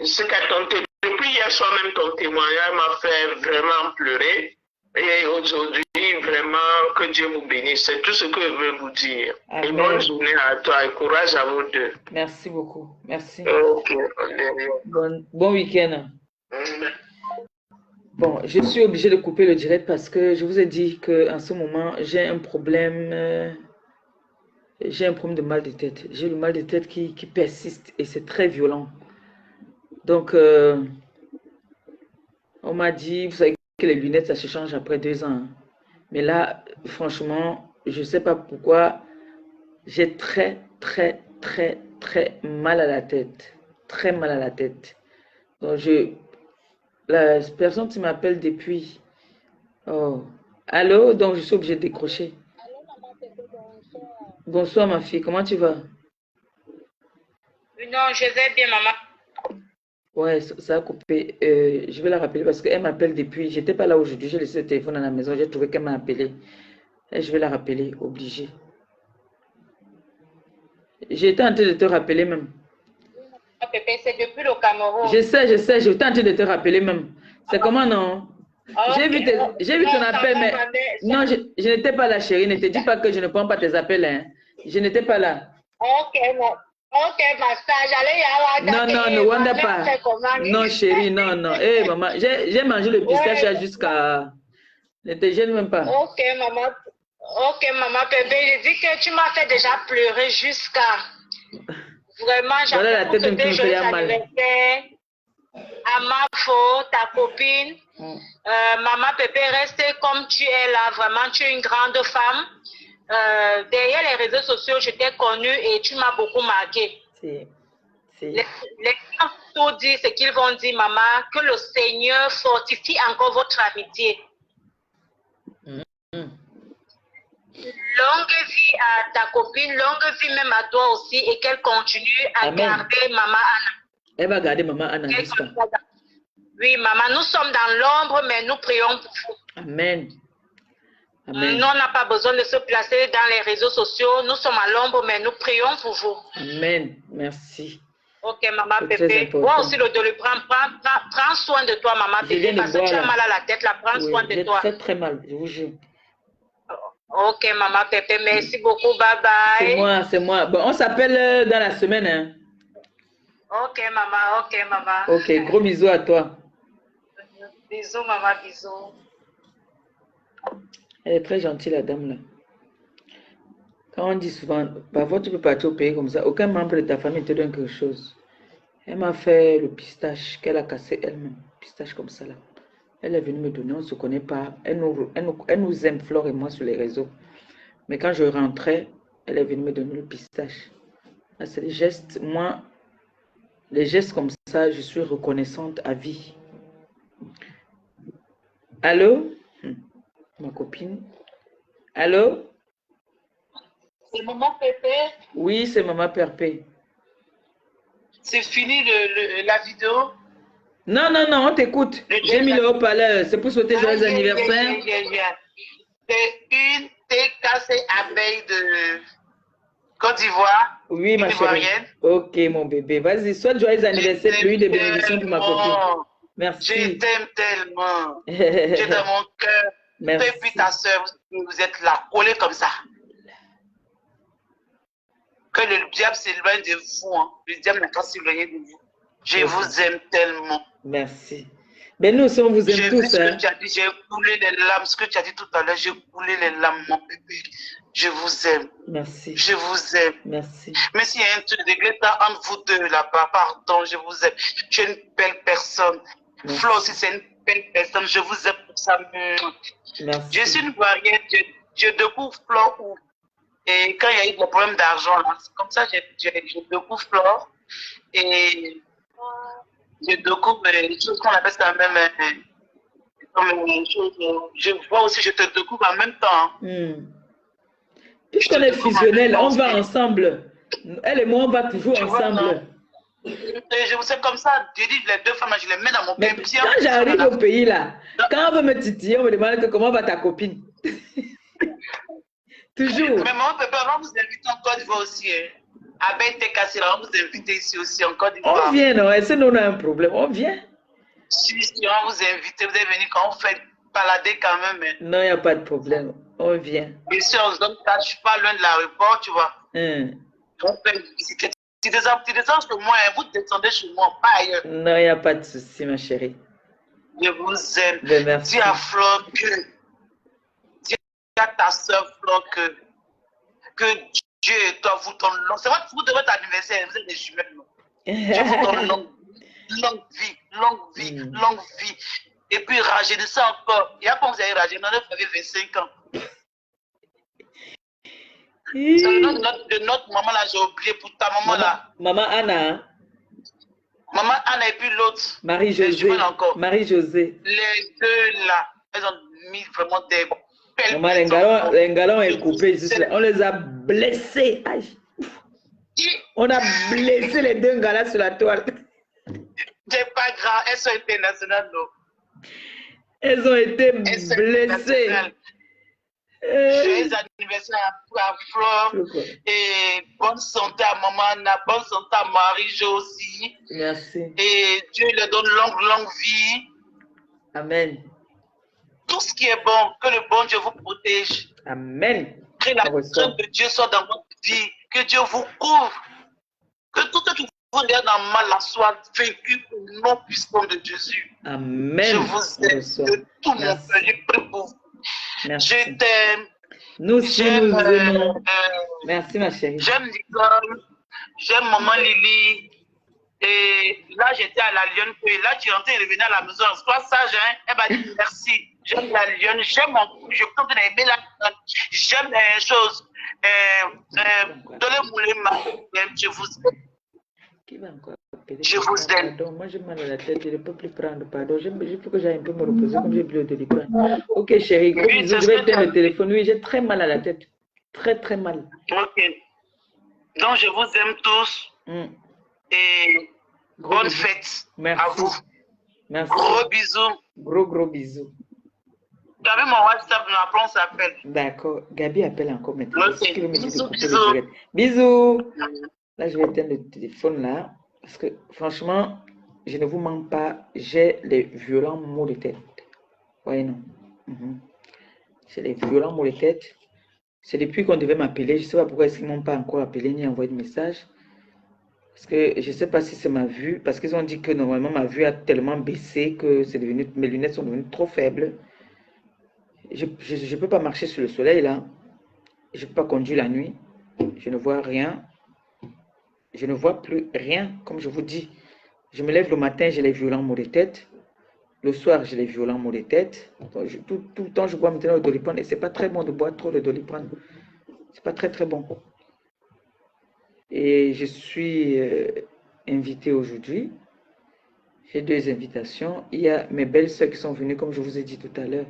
ce qu'a ton témoignage. Depuis hier soir même, ton témoignage m'a fait vraiment pleurer. Et aujourd'hui, vraiment, que Dieu vous bénisse. C'est tout ce que je veux vous dire. Amen. Et bonne journée à toi et courage à vous deux. Merci beaucoup. Merci. Ok. Bon week-end. Bon, je suis obligée de couper le direct parce que je vous ai dit qu'en ce moment, j'ai un problème. J'ai un problème de mal de tête. J'ai le mal de tête qui persiste et c'est très violent. Donc, on m'a dit, vous savez que les lunettes, ça se change après 2 ans. Mais là, franchement, je ne sais pas pourquoi, j'ai très mal à la tête. Très mal à la tête. Donc, la personne qui m'appelle depuis... Oh, allô? Donc, je suis obligée de décrocher. Bonsoir, ma fille. Comment tu vas? Non, je vais bien, maman. Ouais, ça a coupé. Je vais la rappeler parce qu'elle m'appelle depuis. J'étais pas là aujourd'hui. J'ai laissé le téléphone à la maison. J'ai trouvé qu'elle m'a appelé. Et je vais la rappeler, obligée. J'étais en train de te rappeler même. Pépé, c'est depuis le Cameroun. Je sais. J'étais en train de te rappeler même. C'est comment non? J'ai vu ton appel, mais non, je n'étais pas là, chérie. Ne te dis pas que je ne prends pas tes appels. Hein. Je n'étais pas là. Ok, ma soeur, j'allais y avoir... Non, ne wonder pas. Non, chérie, non. Maman, j'ai mangé le pistache jusqu'à... Ne te gêne même pas. Ok, maman, bébé, je dis que tu m'as fait déjà pleurer jusqu'à Vraiment, j'aimerais vous souhaiter joyeux anniversaire à Mafo, ta copine. Maman Pépé, reste comme tu es là. Vraiment, tu es une grande femme. Derrière les réseaux sociaux, je t'ai connue et tu m'as beaucoup marqué. Les gens tout disent ce qu'ils vont dire, maman, que le Seigneur fortifie encore votre amitié. Longue vie à ta copine, longue vie même à toi aussi et qu'elle continue à garder maman Anna. Elle va garder maman Anna jusqu'à. Oui, maman, nous sommes dans l'ombre, mais nous prions pour vous. Amen. Amen. Nous, on n'a pas besoin de se placer dans les réseaux sociaux. Nous sommes à l'ombre, mais nous prions pour vous. Amen. Merci. Ok, maman Pépé. Moi aussi, le prends soin de toi, maman Pépé, parce que tu as mal à la tête, là. Prends soin de toi. J'ai très mal, je vous jure. Ok, maman Pépé, merci beaucoup. Bye bye. C'est moi. Bon, on s'appelle dans la semaine, hein. Ok, maman. Ok, maman. Ok, gros bisous à toi. Bisous, maman, bisous. Elle est très gentille, la dame, là. Quand on dit souvent, parfois tu peux partir au pays comme ça, aucun membre de ta famille te donne quelque chose. Elle m'a fait le pistache qu'elle a cassé elle-même. Pistache comme ça, là. Elle est venue me donner, on ne se connaît pas. Elle nous aime, Flore et moi, sur les réseaux. Mais quand je rentrais, elle est venue me donner le pistache. C'est des gestes, moi, les gestes comme ça, je suis reconnaissante à vie. Allô? Ma copine. Allô? C'est maman Pépé? Oui, c'est maman Pépé. C'est fini la vidéo? Non, on t'écoute. J'ai mis le haut-parleur. C'est pour souhaiter joyeux anniversaire. C'est une TKC abeille de Côte d'Ivoire. Oui, ma chérie. Ok, mon bébé. Vas-y, souhaite joyeux anniversaire. Plus de bénédictions pour ma copine. Merci. Je t'aime tellement. Tu es dans mon cœur. Merci. Toi et puis ta soeur, vous êtes là, collés comme ça. Que le diable s'éloigne de vous. Hein. Le diable n'a qu'à s'éloigner de vous. Je vous aime tellement. Merci. Mais nous aussi, on vous aime tous. Hein. J'ai coulé les larmes. Ce que tu as dit tout à l'heure, j'ai coulé les larmes, mon bébé. Je vous aime. Merci. Je vous aime. Merci. Mais s'il y a un truc de l'état entre vous deux là-bas, pardon, je vous aime. Tu es une belle personne. Flo aussi, c'est une belle personne. Je vous aime pour ça. Merci. Je suis une variété. Je découvre Flo. Et quand il y a eu des problèmes d'argent, c'est comme ça, je découvre Flo. Et je découvre des choses qu'on appelle ça même. Je vois aussi, je te découvre en même temps. Puisqu'on est fusionnel, on va ensemble. Elle et moi, on va toujours ensemble. Je vous sais comme ça, je dis les deux femmes, je les mets dans mon pays. Quand j'arrive au pays là, quand on veut me titiller, on me demande comment va ta copine. Toujours. Mais maman, papa, on va vous inviter en Côte d'Ivoire aussi. Abeille TKC, on va vous inviter ici aussi en Côte d'Ivoire. On vient, non? Est-ce que nous on a un problème? On vient. Si, on va vous inviter, vous allez venir quand on fait balader quand même. Hein. Non, il n'y a pas de problème. On vient. Bien sûr, on se donne ça, je ne suis pas loin de l'aéroport, tu vois. On fait visiter. Tu descends chez moi, vous descendez chez moi, pas ailleurs. Non, il n'y a pas de souci, ma chérie. Je vous aime. Merci. Dis à Flo que. Dis à ta soeur Flo que Dieu et toi vous donne long. C'est vrai que vous devez votre anniversaire, vous êtes des jumelles. Dieu vous donne longue vie. Et puis rajeunissez encore. Il y a pas vous avez rajeuni, vous avez 25 ans. C'est le nom de notre maman là, j'ai oublié pour ta maman là. Maman Anna. Maman Anna et puis l'autre. Marie-Josée. Marie-Josée. Les deux là, elles ont mis vraiment des belles. Maman, les galons est coupé. On les a blessés. Aïe. On a blessé les deux galas sur la toile. C'est pas grave, elles sont internationales, non? Elles ont été blessées. Joyeux anniversaire à Flore et bonne santé à maman Anna, bonne santé à Marie-Jo aussi. Merci. Et Dieu leur donne longue vie. Amen. Tout ce qui est bon, que le bon Dieu vous protège. Amen. Que la crainte de Dieu soit dans votre vie, que Dieu vous couvre, que tout ce qui vous regarde dans le mal soit vaincu au nom puissant de Jésus. Amen. Je vous aime de tout mon cœur, je prie pour vous. Merci. Je t'aime. Nous aussi, nous aimons. Merci, ma chérie. J'aime Nicole. j'aime maman Lily. Et là, j'étais à la Lyon. Et là, tu es rentré et revenais à la maison. Sois sage, hein. Elle m'a dit merci. J'aime la Lyon. J'aime mon couple. Je compte aimer la Lyon. J'aime les choses. Donnez-moi je vous aime. Qui va encore appeler? Je vous aime. Pardon, moi j'ai mal à la tête. Je ne peux plus prendre. Pardon. Il faut que j'aille un peu me reposer comme j'ai bu le Doliprane. Ok, chérie. Oui, je vais éteindre le téléphone. Oui, j'ai très mal à la tête. Très, très mal. Ok. Donc, je vous aime tous. Et bonne fête à vous. Merci. Gros bisous. Gros bisous. Tu avais mon WhatsApp, nous appelons, on s'appelle. D'accord. Gabi appelle encore maintenant. Okay. Bisous. Bisous. Là, je vais éteindre le téléphone là. Parce que franchement, je ne vous mens pas. J'ai les violents maux de tête. Oui, non. J'ai les violents maux de tête. C'est depuis qu'on devait m'appeler. Je ne sais pas pourquoi ils ne m'ont pas encore appelé ni envoyé de message. Parce que je ne sais pas si c'est ma vue. Parce qu'ils ont dit que normalement ma vue a tellement baissé que c'est devenu, mes lunettes sont devenues trop faibles. Je ne peux pas marcher sur le soleil là. Je ne peux pas conduire la nuit. Je ne vois rien. Je ne vois plus rien. Comme je vous dis, je me lève le matin, j'ai les violents maux de tête. Le soir, j'ai les violents maux de tête. Donc, tout le temps, je bois maintenant le Doliprane. Et ce n'est pas très bon de boire trop de Doliprane. Ce n'est pas très, très bon. Et je suis invité aujourd'hui. J'ai 2 invitations. Il y a mes belles soeurs qui sont venues, comme je vous ai dit tout à l'heure.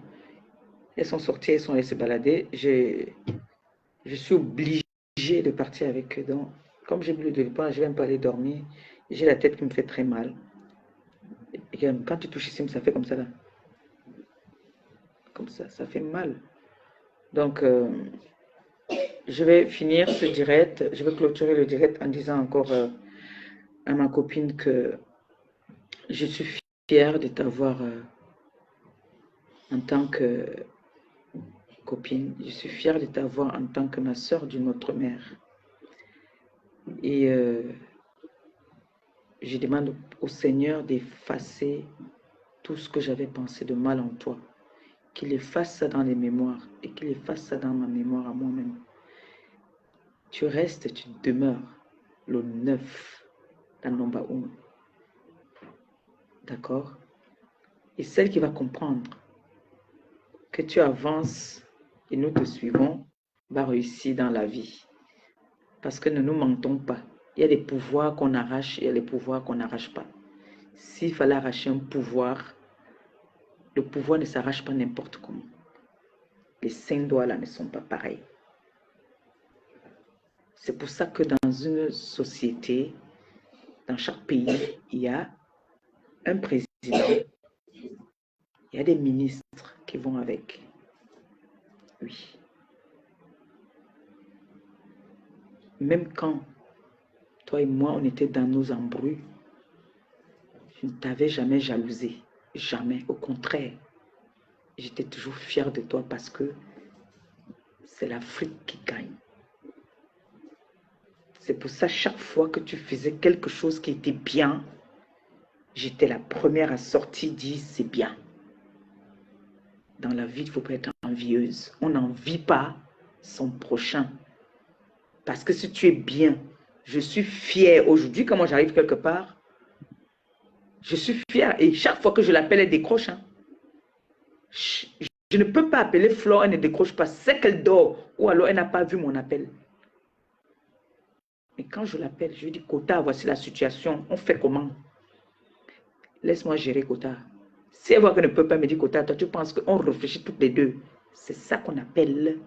Elles sont sorties, elles sont allées se balader. Je suis obligée de partir avec eux. Donc, comme j'ai bu le Doliprane, je vais un peu aller dormir. J'ai la tête qui me fait très mal. Et quand tu touches ici, ça fait comme ça là. Comme ça fait mal. Donc, je vais finir ce direct. Je vais clôturer le direct en disant encore à ma copine que je suis fière de t'avoir en tant que copine. Je suis fière de t'avoir en tant que ma soeur d'une autre mère. Et je demande au Seigneur d'effacer tout ce que j'avais pensé de mal en toi. Qu'il efface ça dans les mémoires et qu'il efface ça dans ma mémoire à moi-même. Tu restes, tu demeures le 9 dans Nomba 1. D'accord? Et celle qui va comprendre que tu avances et nous te suivons va réussir dans la vie. Parce que ne nous mentons pas. Il y a des pouvoirs qu'on arrache et il y a des pouvoirs qu'on n'arrache pas. S'il fallait arracher un pouvoir, le pouvoir ne s'arrache pas n'importe comment. Les 5 doigts là ne sont pas pareils. C'est pour ça que dans une société, dans chaque pays, il y a un président, il y a des ministres qui vont avec. Oui. Même quand toi et moi, on était dans nos embrouilles, je ne t'avais jamais jalousé. Jamais. Au contraire, j'étais toujours fière de toi parce que c'est l'Afrique qui gagne. C'est pour ça, chaque fois que tu faisais quelque chose qui était bien, j'étais la première à sortir dire c'est bien. Dans la vie, il ne faut pas être envieuse. On n'envie pas son prochain. Parce que si tu es bien, je suis fière. Aujourd'hui, quand moi j'arrive quelque part, je suis fière. Et chaque fois que je l'appelle, elle décroche. Hein. Je ne peux pas appeler Flore, elle ne décroche pas. C'est qu'elle dort. Ou alors elle n'a pas vu mon appel. Et quand je l'appelle, je lui dis, Kota, voici la situation. On fait comment? Laisse-moi gérer Kota. Si elle voit qu'elle ne peut pas me dire, Kota, toi tu penses qu'on réfléchit toutes les deux. C'est ça qu'on appelle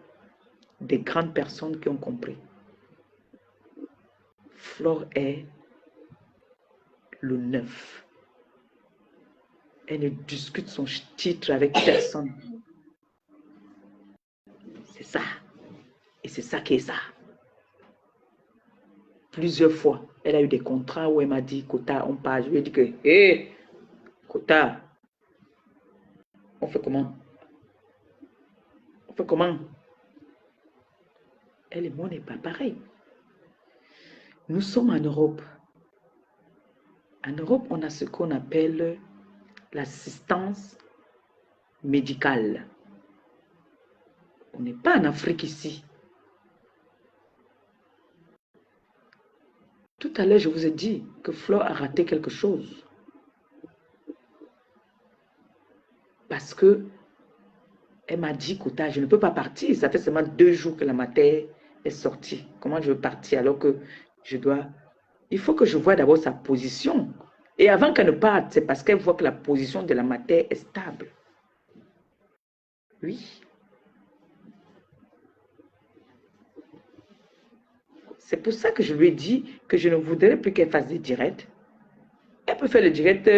des grandes personnes qui ont compris. Flore est le 9. Elle ne discute son titre avec personne. C'est ça. Et c'est ça qui est ça. Plusieurs fois, elle a eu des contrats où elle m'a dit, Kota, on part. Je lui ai dit que, hé, Kota, on fait comment? On fait comment? Elle et moi, on n'est pas pareil. Nous sommes en Europe. En Europe, on a ce qu'on appelle l'assistance médicale. On n'est pas en Afrique ici. Tout à l'heure, je vous ai dit que Flore a raté quelque chose. Parce que elle m'a dit, Kota, je ne peux pas partir. Ça fait seulement 2 jours que la matière est sortie. Comment je veux partir alors que je dois... Il faut que je voie d'abord sa position. Et avant qu'elle ne parte, c'est parce qu'elle voit que la position de la matière est stable. Oui. C'est pour ça que je lui ai dit que je ne voudrais plus qu'elle fasse des directs. Elle peut faire le direct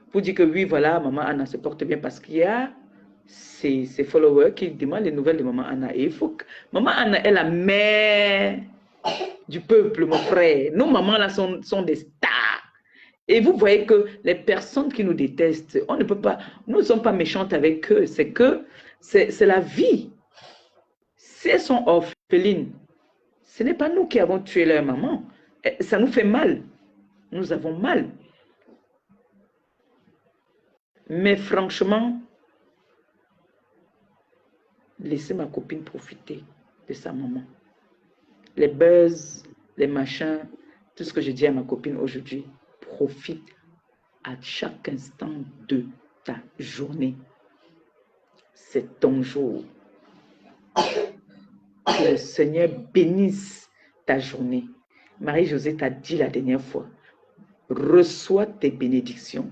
pour dire que oui, voilà, maman Anna se porte bien parce qu'il y a ses followers qui demandent les nouvelles de maman Anna. Et il faut que maman Anna est la mère du peuple, mon frère. Nos mamans là sont des stars. Et vous voyez que les personnes qui nous détestent, on ne peut pas, nous ne sommes pas méchantes avec eux. C'est que c'est la vie. Si elles sont orphelines, ce n'est pas nous qui avons tué leur maman. Ça nous fait mal. Nous avons mal. Mais franchement, laissez ma copine profiter de sa maman. Les buzz, les machins, tout ce que je dis à ma copine aujourd'hui, profite à chaque instant de ta journée. C'est ton jour. Que le Seigneur bénisse ta journée. Marie-Josée t'a dit la dernière fois, reçois tes bénédictions.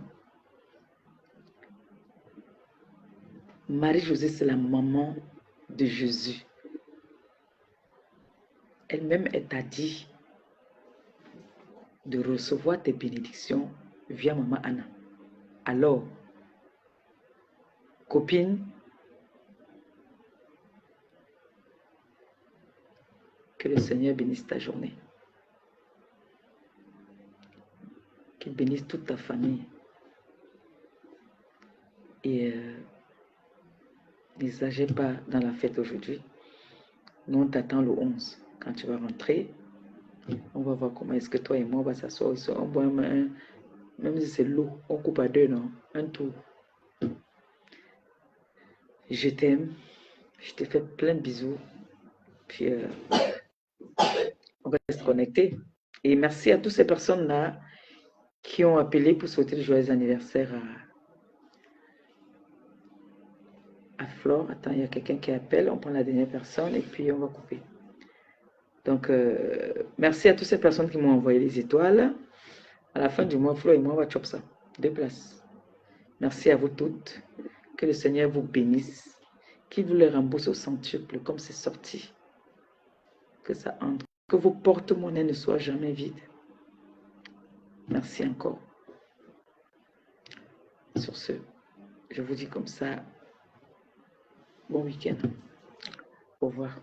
Marie-Josée, c'est la maman de Jésus. Elle-même, elle t'a dit de recevoir tes bénédictions via maman Anna. Alors, copine, que le Seigneur bénisse ta journée. Qu'il bénisse toute ta famille. Et n'exagère pas dans la fête aujourd'hui. Nous, on t'attend le 11. Quand tu vas rentrer, on va voir comment est-ce que toi et moi, on va s'asseoir ici. On boit même si c'est l'eau, on coupe à 2, non? Un tour. Je t'aime. Je te fais plein de bisous. Puis, on va rester connectés. Et merci à toutes ces personnes-là qui ont appelé pour souhaiter le joyeux anniversaire à Flore. Attends, il y a quelqu'un qui appelle. On prend la dernière personne et puis on va couper. Donc, merci à toutes ces personnes qui m'ont envoyé les étoiles. À la fin du mois, Flore et moi, on va chopper ça. 2 places. Merci à vous toutes. Que le Seigneur vous bénisse. Qu'il vous les rembourse au centuple comme c'est sorti. Que ça entre. Que vos porte-monnaies ne soient jamais vides. Merci encore. Sur ce, je vous dis comme ça, bon week-end. Au revoir.